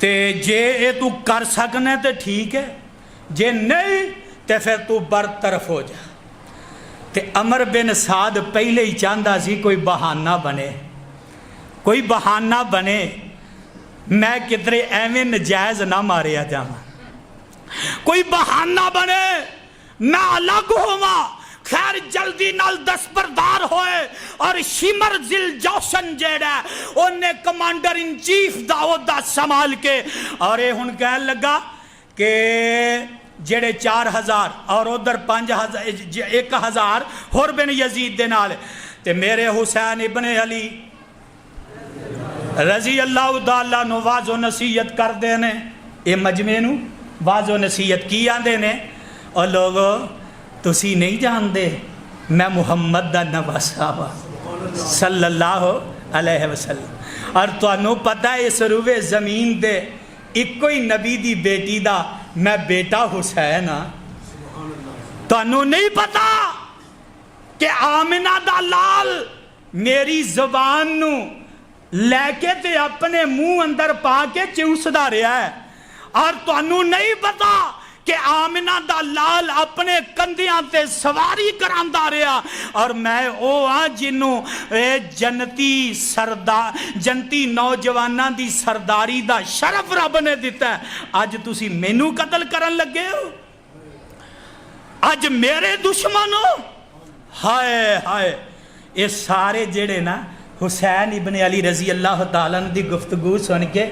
تے جے اے تو کر سکنے تے ٹھیک ہے، جے نہیں تے پھر تو برطرف ہو جا۔ تے عمر بن سعد پہلے ہی چاہتا سی کوئی بہانہ بنے، کوئی بہانہ بنے، میں کدھرے ایویں نجائز نہ ماریا جاواں، کوئی بہانہ بنے میں الگ ہوا۔ خیر جلدی نال دستبردار ہوئے اور شمر ذل جوشن جیڑا انہیں کمانڈر ان چیف دا سنبھال کے اور یہ ہن کہنے لگا کہ جڑے 4000 اور ادھر 1000 ہور بن یزید دے نال تے میرے حسین ابن علی رضی اللہ تعالیٰ نو واض و نصیحت کر دینے، اے مجمع نو واض و نصیحت کی آندے نے، اور لوگو تسی نہیں جان دے میں محمد دا نواسا وا صلی اللہ علیہ وسلم، اور تو انو پتہ ہے اس روے زمین دے ایک کوئی نبی دی بیٹی دا میں بیٹا حسین ہاں۔ تو انو نہیں پتا کہ آمنہ دا لال میری زبان نو لے کے تے اپنے منہ اندر پا کے چوس دا رہا ہے، اور تو انو نہیں پتا کہ آمنہ دا لال اپنے کندیاں تے سواری کراندا رہا، اور میں او ہاں جنوں جنتی نوجواناں دی سرداری دا شرف رب نے دیتا ہے۔ آج تسی مینوں قتل کرن لگے ہو، آج میرے دشمن ہو، ہائے ہائے۔ یہ سارے جڑے نا حسین ابن علی رضی اللہ تعالیٰ دی گفتگو سن کے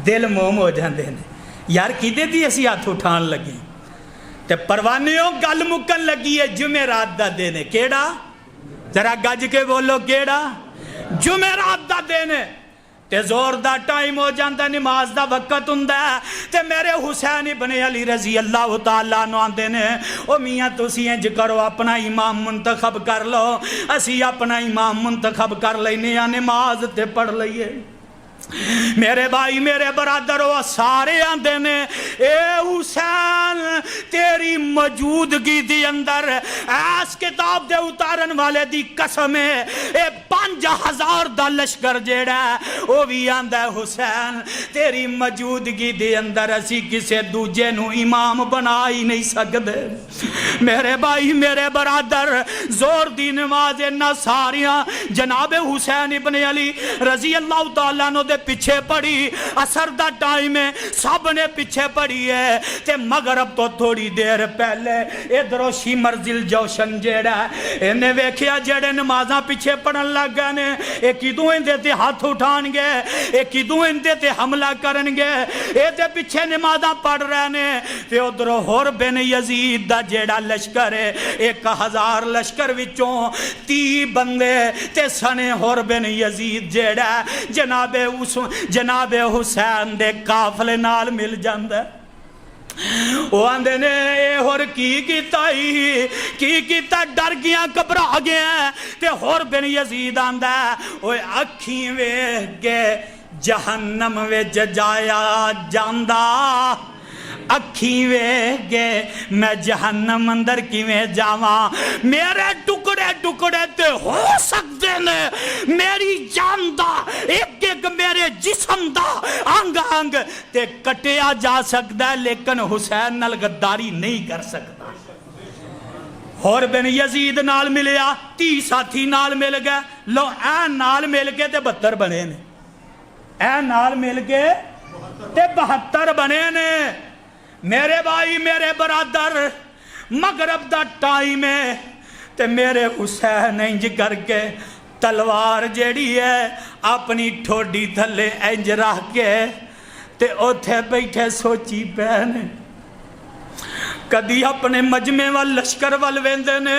دل موم ہو جاندے نے، یار کدے دی اسی ہاتھ اٹھان لگے تے پروانیوں گل مکن لگی ہے جمعرات دا دن ہے، کیڑا ذرا گج کے بولو کیڑا جمعرات دا دن ہے تے زور دا ٹائم ہو جاندا، نماز دا وقت ہوندا ہے تے میرے حسین ابن علی رضی اللہ تعالیٰ عنہ آندے نے او میاں تسی انج کرو اپنا امام منتخب کر لو، اسی اپنا امام منتخب کر لینے یا نماز تے پڑھ لئیے۔ میرے بھائی میرے برادروں سارے آندے نے اے حسین تیری موجودگی دی اندر ایس کتاب دے اتارن والے دی قسم ہے اے 5000 دا لشکر جیڑا ہے وہ بھی آندہ ہے حسین تیری موجودگی دی اندر اسی کسے دوجے نو امام بنا ہی نہیں سکتے۔ میرے بھائی میرے برادر زور دی نماز نہ ساریاں جناب حسین ابن علی رضی اللہ تعالیٰ عنہ دے پیچھے پڑی، اثر دا ٹائم ہے سب نے پیچھے پڑی ہے تے مغرب تو تھوڑی دیر پہلے ادھرو شمر ذل جوشن جیڑا ہے انہیں ویکھیا جیڑے نمازاں پیچھے پڑھن لگ گئے نے ایک کدوں اندے تے ہاتھ اٹھان گے ایک کدوں اندے تے حملہ کرن گے اے تے پیچھے نمازاں پڑھ رہے نے تے ادھرو ہور بن یزید دا جیڑا لشکر ہے 1000 لشکر وچوں 30 بندے تے سنے ہور بن یزید جیڑا ہے جناب حسین دے قافلے نال مل جاندہ ہے۔ وہ آندے نے اے ہور کی کیتا ڈر گیاں گھبرا گیا تے ہور بن یزید آندہ ہے اوے اکھیں ویکھ کے جہنم وچ جایا جاندا اکھیں ویکھ کے میں جہنم اندر کیویں جاواں میرے ٹکڑے ٹکڑے تے ہو سکتے نے میری جان دا ایک ایک میرے جسم دا انگ انگ تے کٹیا جا سکتا ہے لیکن حسین نال غداری نہیں کر سکتا۔ اور بن یزید نال ملیا 30 ساتھی نال مل گئے لو اے نال مل کے تے 72 بنے نے اے نال مل کے تے 72 بنے نے۔ میرے بھائی میرے برادر مغرب دا ٹائم ہے تے میرے حسین انج کر کے تلوار جیڑی ہے اپنی ٹھوڈی تھلے انج رکھ کے تے اوتھے بیٹھے سوچی پے نے کدی اپنے مجمع وال لشکر وال ویندے نے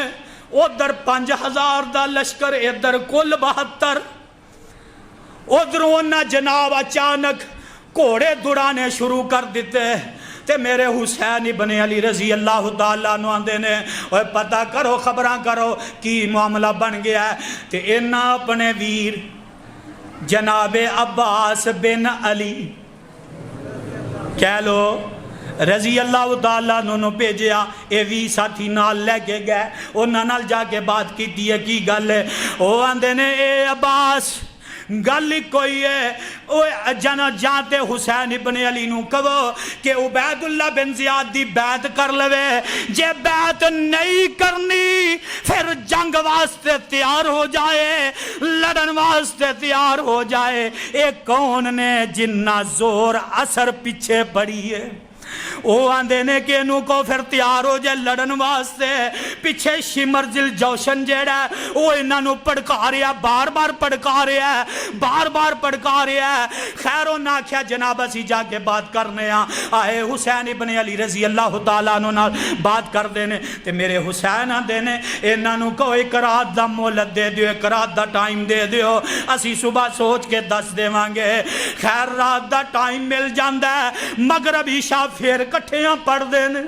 ادھر 5000 دا لشکر ادھر کل 72 ادھروں نہ جناب اچانک گھوڑے دوڑانے شروع کر دیتے تے میرے حسین ابن علی رضی اللہ تعالیٰ عنہ آندے نے اوے پتہ کرو خبراں کرو کی معاملہ بن گیا ہے تے انہاں اپنے ویر جناب عباس بن علی کہہ لو رضی اللہ تعالیٰ عنہ بھیجیا اے وی ساتھی نال لے کے گئے انہاں نال جا کے بات کیتی ہے کی گل ہے وہ آندے نے اے عباس گل ہی کوئی ہے جنا جاتے حسین ابن علی نو کہو کہ عبید اللہ بن زیاد دی بیعت کر لوے، جے بیعت نہیں کرنی پھر جنگ واسطے تیار ہو جائے، لڑن واسطے تیار ہو جائے۔ ایک کون نے جنہ زور اثر پیچھے پڑی ہے، وہ آندے نے کہ انہوں کو پھر تیار ہو جائے لڑن واسطے۔ پیچھے شمر ذل جوشن جیڑا ہے وہ انہاں نو پڑکا رہا، بار بار پڑکا رہا ہے، بار بار پڑکا رہا ہے۔ خیر انہاں آکھیا جناب اسی جا کے بات کرنے ہاں، آئے حسین ابن علی رضی اللہ تعالیٰ عنہ بات کر دینے تے میرے حسین آندے نے انہاں نو کو ایک رات دا مہلت دے دیو، ایک رات دا ٹائم دے دیو، اسی صبح سوچ کے دس دے مانگے۔ خیر رات دا ٹائم مل جاندہ ہے، مغرب عشاء پھر کٹھیاں پڑھ دینے،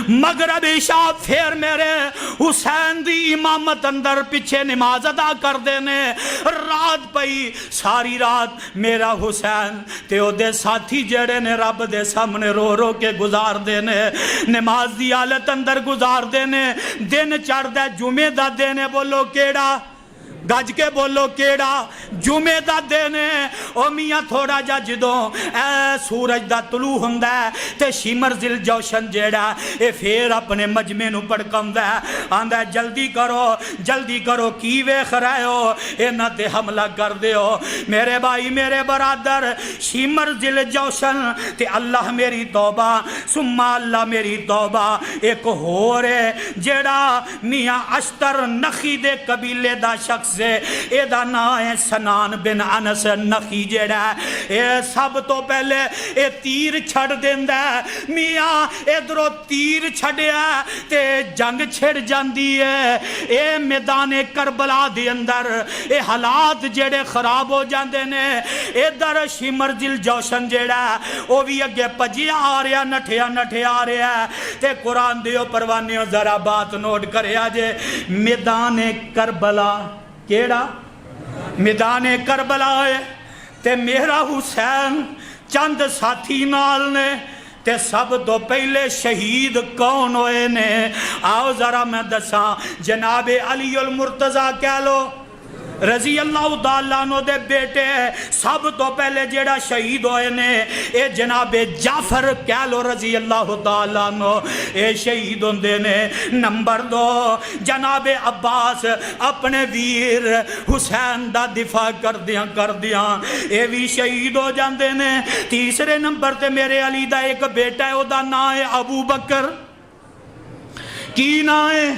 مغرب عشاء پھر میرے حسین دی امامت اندر پیچھے نماز ادا کر دینے۔ رات پئی ساری رات میرا حسین تے او دے ساتھی جڑے نے رب دے سامنے رو رو کے گزار دینے، نماز دی حالت اندر گزار دینے۔ دن چڑھ دے جمعے دا دینے، بولو کیڑا گج کے بولو کیڑا جمعے دا دینے۔ او میاں تھوڑا جا جدوں اے سورج دا طلوع ہوندا ہے تے شمر ذل جوشن جیڑا اے پھر اپنے مجمع نو پڑکاوندا ہے، آندا ہے جلدی کرو کی ویکھ رہے ہو، انہاں تے حملہ کر دیو۔ میرے بھائی میرے برادر، شمر ذل جوشن تے اللہ میری توبہ ثم اللہ میری توبہ ایک ہور ہے جیڑا میاں اشتر نخی دے قبیلے دا شخص سے، اے دا نام ہے سنان بن انس نخی جیڑا ہے، اے سب تو پہلے اے تیر چھڑ دیندہ ہے۔ میاں ادھروں تیر چھڑیا تے جنگ چھڑ جاندی ہے۔ اے میدان کربلا دے اندر اے حالات جیڑے خراب ہو جاندے نے۔ ادھر شمر ذل جوشن جیڑا ہے وہ بھی اگے پجیا آ رہا، نٹھیا آ رہا ہے۔ تے قرآن دیو پروانیوں ذرا بات نوٹ کریا جے، میدان کربلا کیڑا میدان کربلا ہے تے میرا حسین چند ساتھی نال نے تے سب تو پہلے شہید کون ہوئے نے؟ آؤ ذرا میں دساں، جناب علی المرتضیٰ کہہ لو رضی اللہ تعالیٰ عنہ دے بیٹے سب تو پہلے جیڑا شہید ہوئے نے اے جناب جعفر کہہ لو رضی اللہ تعالیٰ عنہ، اے شہید ہوندے نے۔ نمبر دو جناب عباس اپنے ویر حسین دا دفاع کر دیاں اے بھی شہید ہو جاندے نے۔ تیسرے نمبر تے میرے علی دا ایک بیٹا ہے، او دا نام ہے ابو بکر۔ کی نام ہے؟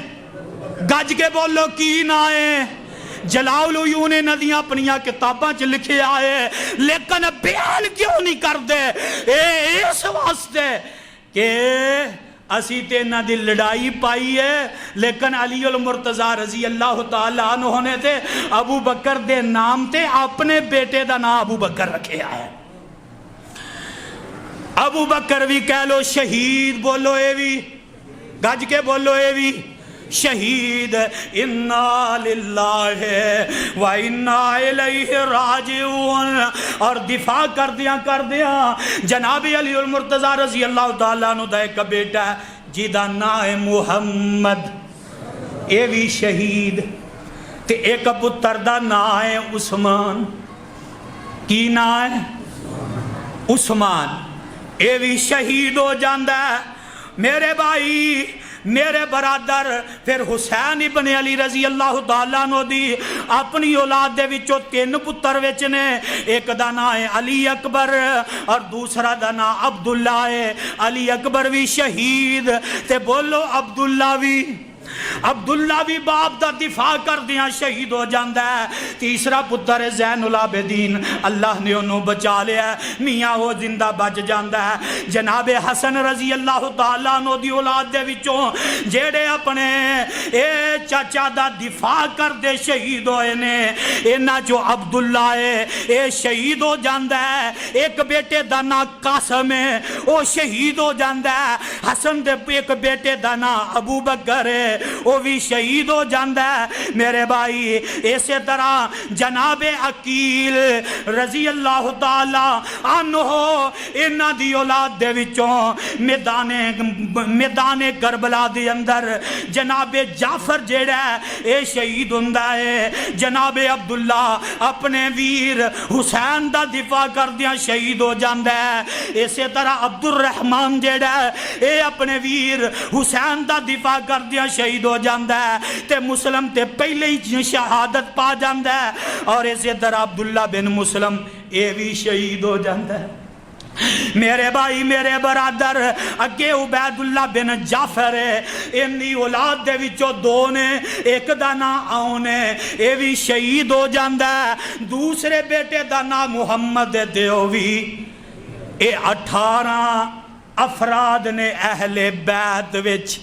گج کے بولو کی نام ہے؟ جلاؤ العیون ندیاں اپنیاں کتاباں چ لکھے آئے، لیکن بیان کیوں نہیں کر دے؟ اس واسطے کہ اسی تے نہ دی لڑائی پائی ہے، لیکن علی المرتضیٰ رضی اللہ تعالیٰ عنہ نے تے ابو بکر دے نام تے اپنے بیٹے دا نام ابو بکر رکھے آئے۔ ابو بکر بھی کہہ لو شہید، بولو اے بھی گج کے بولو اے بھی شہید۔ انا للہ و انا الیہ راجعون۔ اور دفاع کر دیا جناب علی المرتضیٰ رضی اللہ تعالیٰ عنہ دا ایک بیٹا ہے جیدہ نام ہے محمد، اے بھی شہید۔ تے ایک پتر دا نام ہے عثمان۔ کی نام ہے؟ عثمان، اے بھی شہید ہو جاندہ ہے۔ میرے بھائی میرے برادر، پھر حسین ابن علی رضی اللہ تعالیٰ عنہ دی اپنی اولاد دے وچوں 3 پتر وچنے، ایک دا نام ہے علی اکبر اور دوسرا دا نام عبداللہ ہے۔ علی اکبر بھی شہید تے بولو عبداللہ بھی باپ دا دفاع کر دیا شہید ہو جاندہ ہے۔ تیسرا پتر ہے زین العابدین، اللہ نے انہوں بچا لیا ہے، میاں وہ زندہ بچ جاندہ ہے۔ جناب حسن رضی اللہ تعالیٰ عنہ دی اولاد دے وچوں جیڑے اپنے اے چاچا دا دفاع کر دے شہید ہوئے نے، اینا جو عبداللہ ہے اے شہید ہو جاندہ ہے۔ ایک بیٹے دا نام قاسم ہے، وہ شہید ہو جاندہ ہے۔ حسن دے ایک بیٹے دا نام ابو بکر ہے، وہ بھی شہید ہو جاندہ ہے میرے بھائی۔ اسی طرح جناب عقیل رضی اللہ تعالی عنہ انہاں دی اولاد دے وچوں میدان کربلا دے اندر جناب جعفر جیڑا ہے اے شہید ہوندا ہے۔ جناب عبداللہ اپنے ویر حسین دا دفاع کردیاں شہید ہو جاندا ہے۔ اسی طرح عبد الرحمن جیڑا ہے اے اپنے ویر حسین دا دفاع کردیاں شہید ہو جاندا ہے تے مسلم تے پہلے ہی شہادت پا جاندا ہے۔ اور اسی طرح عبداللہ بن مسلم اے بھی شہید ہو جاندا ہے۔ میرے بھائی میرے برادر اگے عبید اللہ بن جعفر ہے، انہی اولاد دے وچوں دو نے، ایک دا نام عون ہے اے بھی شہید ہو جاندا ہے، دوسرے بیٹے دا نام محمد تے او بھی اے 18 افراد نے اہل بیت وچ،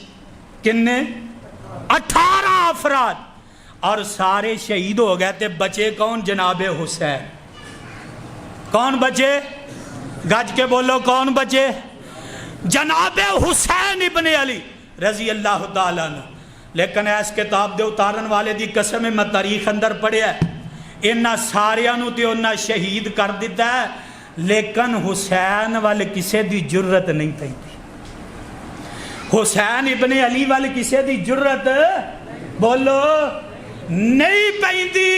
کنے 18 افراد، اور سارے شہید ہو گئے تے بچے کون؟ جناب حسین۔ کون بچے؟ گج کے بولو کون بچے؟ جناب حسین ابن علی رضی اللہ تعالیٰ عنہ۔ لیکن اس کتاب دے اتارن والے دی قسم میں تاریخ اندر پڑھیا ہے، انہاں ساریاں نو تے انہاں شہید کر دیتا ہے، لیکن حسین والے کسے دی جرت نہیں تھی۔ حسین ابن علی والے کسے دی جرت بولو نہیں پیندی۔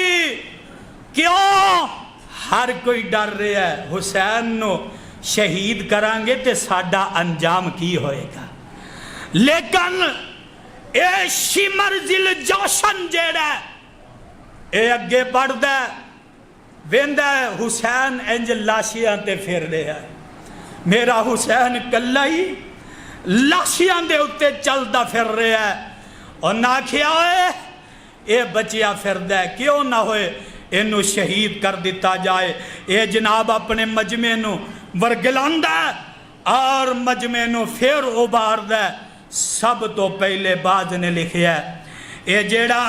کیوں؟ ہر کوئی ڈر رہا ہے حسین نو شہید کرانگے تے ساڈا انجام کی ہوئے گا۔ لیکن اے شمر ذل جوشن جیڑا ہے اے اگے بڑھ دے ویندہ ہے حسین انج لاشیاں تے پھر رہا ہے، میرا حسین کلا ہی لاشیاں دے اتے چلدا پھر رہا ہے، اور نہ کیا ہوئے اے بچیا پھر دے، کیوں نہ ہوئے انہوں شہید کر دیتا جائے۔ اے جناب اپنے مجمع نو ورگلاندہ اور مجمع نو پھر ابار دے۔ سب تو پہلے بعد نے لکھیا ہے اے جیڑا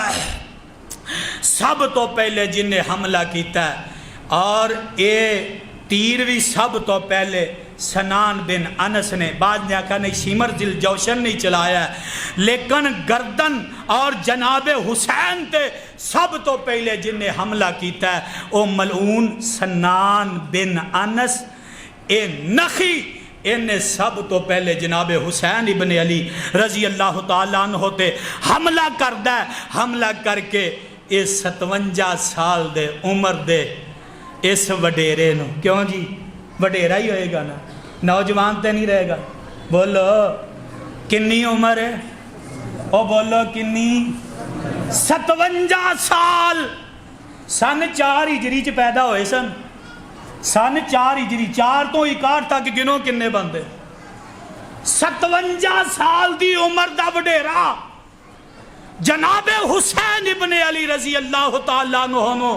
سب تو پہلے جن نے حملہ کیتا ہے، اور اے تیر بھی سب تو پہلے سنان بن انس نے، بعد نے آکھا نہیں شمر ذل جوشن نہیں چلایا ہے، لیکن گردن اور جناب حسین تے سب تو پہلے جن نے حملہ کیتا ہے او ملعون سنان بن انس اے نخی، انہیں سب تو پہلے جناب حسین ابن علی رضی اللہ تعالیٰ عنہ ہوتے حملہ کردہ ہے۔ حملہ کر کے اس 57 سال دے عمر دے اس وڈیرے نو، کیوں جی وڈیرہ ہی ہوئے گا نا، نوجوان تے نہیں رہے گا، بولو کنی عمر ہے؟ او بولو کنی؟ 57 سال، سن 4 ہجری چ پیدا ہوئے سن، سن 4 ہجری، 4 تو 61 تک گنو کنے بندے، 57 سال دی عمر دا وڈیرا جناب حسین ابن علی رضی اللہ تعالیٰ عنہ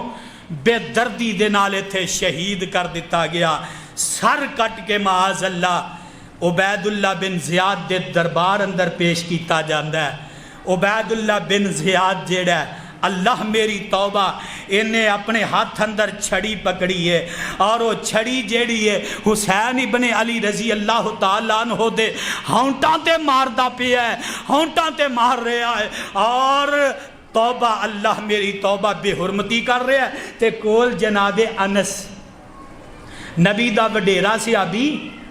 بے دردی دے نالے تھے شہید کر دیتا گیا، سر کٹ کے معاذ اللہ عبید اللہ بن زیاد دے دربار اندر پیش کیتا جاندہ ہے۔ عبید اللہ بن زیاد جیڑا ہے، اللہ میری توبہ، انہیں اپنے ہاتھ اندر چھڑی پکڑی ہے، اور وہ چھڑی جیڑی ہے حسین ابن علی رضی اللہ تعالیٰ عنہ دے ہونٹاں تے ماردہ پیا ہے، ہونٹاں تے مار رہا ہے، اور توبہ اللہ میری توبہ بے حرمتی کر رہا ہے۔ تے کول جناب انس نبی دا وڈیرا صحابی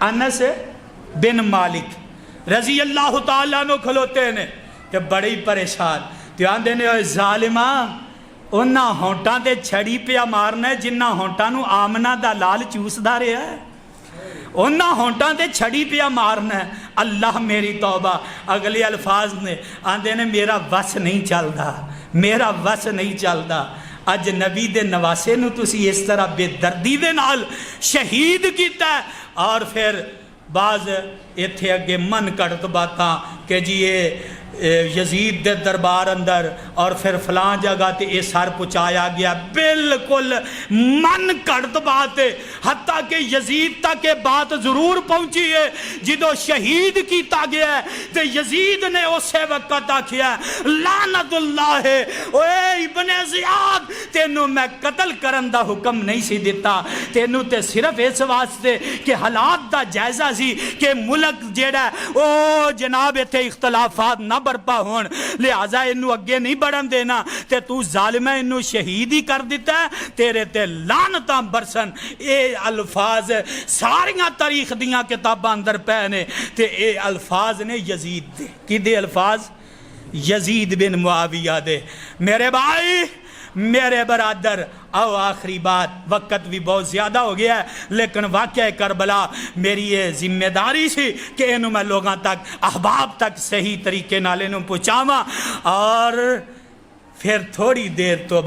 انس بن مالک رضی اللہ تعالیٰ عنہ کھلوتے نے کہ بڑی پریشان، تو آندے نے اوہ ظالماں انہا ہونٹاں دے چھڑی پیا مارنا ہے جنہا ہونٹاں نو آمنہ دا لال چوس دا رہا ہے، انہا ہونٹاں دے چھڑی پیا مارنا ہے۔ اللہ میری توبہ، اگلے الفاظ نے آندے نے میرا وس نہیں چلدا، میرا وس نہیں چلدا۔ اج نبی دے نواسے نو تسی اس طرح بے دردی دے نال شہید کیتا ہے، اور پھر بعض ایتھے اگے من کڑت باتاں کہ جی یہ یزید دے دربار اندر اور پھر فلاں جگہ تے یہ سر پہنچایا گیا. بالکل من گھڑت بات ہے, حتیٰ کہ یزید تک یہ بات ضرور پہنچی ہے. جدو شہید کیتا گیا ہے تو یزید نے اسے وقت آکھیا لعنت اللہ ہے اے ابن زیاد, تینوں میں قتل کرن دا حکم نہیں سی دیتا, تینوں تے صرف اس واسطے کہ حالات دا جائزہ سی کہ ملک جیڑا او جناب اتھے اختلافات نہ برپا ہون, لہذا انہوں اگے نہیں بڑھن دینا, تے تو ظالم ہے انہوں شہید ہی کر دیتا ہے, تیرے تے لعنتاں برسن. اے الفاظ ساریاں تاریخ دیاں کتاباں اندر پہنے, تے اے الفاظ نے یزید دے کی دے الفاظ یزید بن معاویہ دے. میرے بھائی میرے برادر, او آخری بات, وقت بھی بہت زیادہ ہو گیا ہے, لیکن واقعہ کربلا میری یہ ذمہ داری سی کہ انہوں میں لوگاں تک احباب تک صحیح طریقے نال انہوں پہنچاواں. اور پھر تھوڑی دیر تو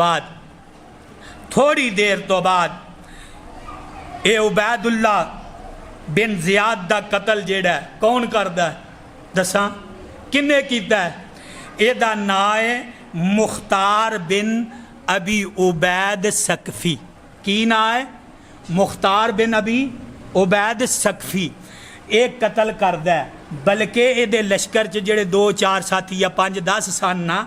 بعد اے عبید اللہ بن زیاد دا قتل جیڑا ہے کون کردا ہے دساں کنے کیتا ہے؟ اے دا نام ہے مختار بن ابی عبید سقفی. کی نام ہے؟ مختار بن ابی عبید سقفی. ایک قتل کردہ ہے, بلکہ اے دے لشکر جڑے 2-4 ساتھی یا 5-10 سن نا,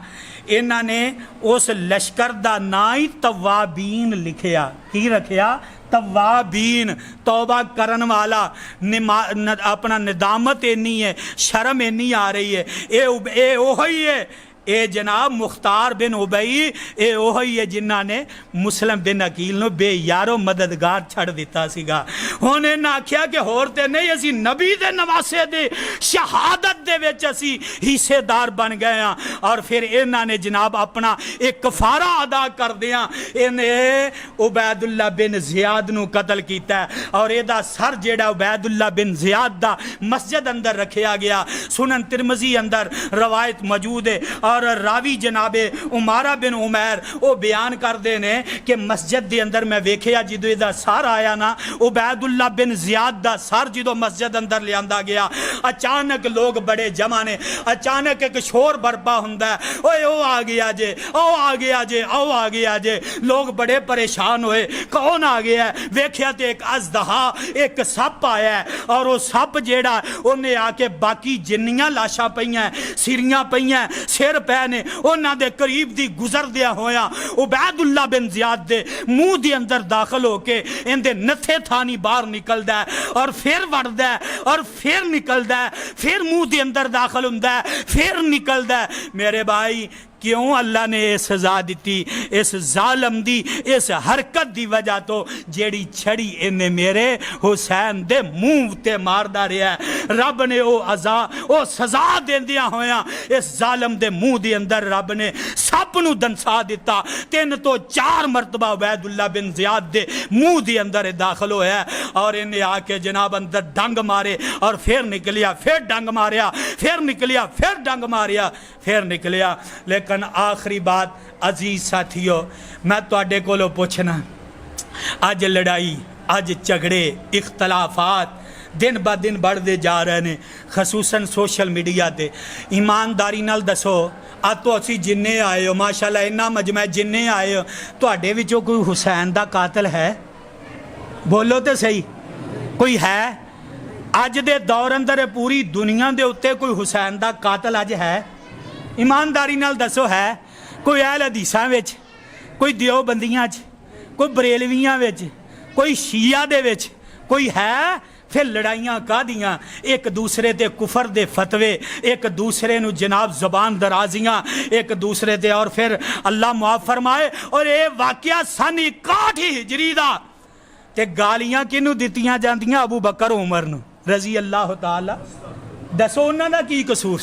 انہاں نے اس لشکر دا نام ہی توابین لکھیا. کی رکھیا؟ توابین, توبہ کرن والا. اپنا ندامت اینی ہے, شرم اینی آ رہی ہے. اے اوہی ہے, اے جناب مختار بن عبی, اے اوہی ہے جنہاں نے مسلم بن عقیل نو بے یارو مددگار چھڑ دیتا سیگا. ہونے نہ کیا کہ ہورتے نہیں, اسی نبی دے نواسے دے شہادت دے وچ اسی حصے دار بن گئے ہیں. اور پھر انہاں نے جناب اپنا ایک کفارہ ادا کر دیا, انہیں عبید اللہ بن زیاد نو قتل کیتا ہے. اور اے دا سر جیڑا عبید اللہ بن زیاد دا مسجد اندر رکھیا گیا. سنن ترمذی اندر روایت موجود ہے, اور راوی جناب عمارہ بن عمیر وہ بیان کر دینے کہ مسجد دے اندر میں ویکھیا جدو دا سار آیا نا, عبید اللہ بن زیاد دا سار جدو مسجد اندر لے آندا گیا, اچانک لوگ بڑے جمع نے, اچانک ایک شور برپا ہوندا ہے, اوے او آ گیا جے, او آ گیا جے, او آ گیا جے. لوگ بڑے پریشان ہوئے, کون آ گیا ہے؟ ویکھیا تے ایک اژدہا, ایک سپ آیا ہے, اور وہ سپ جیڑا انہیں آ کے باقی جنیاں لاشاں پئیاں, سیریاں پئیاں, سر پینے انہاں دے قریب دی گزر دیا ہویا, عبید اللہ بن زیاد دے منہ دی اندر داخل ہو کے ان دے نتھے تھانی باہر نکل دا ہے, اور پھر وڑ دا ہے, اور پھر نکل دا ہے, پھر منہ دی اندر داخل ہوندا ہے, پھر نکل دا ہے. میرے بھائی کیوں اللہ نے یہ سزا دیتی؟ اس ظالم دی اس حرکت دی وجہ تو جیڑی چھڑی انہیں میرے حسین دے منہ تے ماردا رہا ہے. رب نے او سزا دیندیاں ہویاں اس ظالم دے منہ دی اندر رب نے سپ نو دنسا دیتا. 3 تو 4 مرتبہ عبید اللہ بن زیاد دے منہ دی اندر داخل ہویا ہے, اور انہیں آ کے جناب اندر ڈنگ مارے, اور پھر نکلیا, پھر ڈنگ ماریا, پھر نکلیا, پھر ڈنگ ماریا, پھر نکلیا. لیکن آخری بات عزیز ساتھیو, میں تواڈے کولوں پوچھنا, اج لڑائی, اج جھگڑے, اختلافات دن با دن بڑھ دے جا رہے ہیں, خصوصاً سوشل میڈیا تے. ایمانداری نال دسو, تو اسی جننے آئے ہو ماشاءاللہ انہاں مجمع جننے آئے ہو, تواڈے وچوں کوئی حسین دا قاتل ہے؟ بولو تے صحیح, کوئی ہے؟ اج دے دور اندر پوری دنیا دے اتے کوئی حسین دا قاتل اج ہے؟ ایمانداری نال دسو ہے کوئی؟ اہل حدیثاں وچ, کوئی دیوبندیاں وچ, کوئی بریلویاں وچ, کوئی شیعہ دے وچ کوئی ہے؟ پھر لڑائیاں کا دیاں, ایک دوسرے دے کفر دے فتوے, ایک دوسرے نو جناب زبان درازیاں, ایک دوسرے دے, اور پھر اللہ معاف فرمائے. اور اے واقعہ سن 61 ہجری دا, تے گالیاں کنوں دتیاں جاندیاں؟ ابو بکر عمر نو رضی اللہ تعالی. دسو انہاں دا کی قصور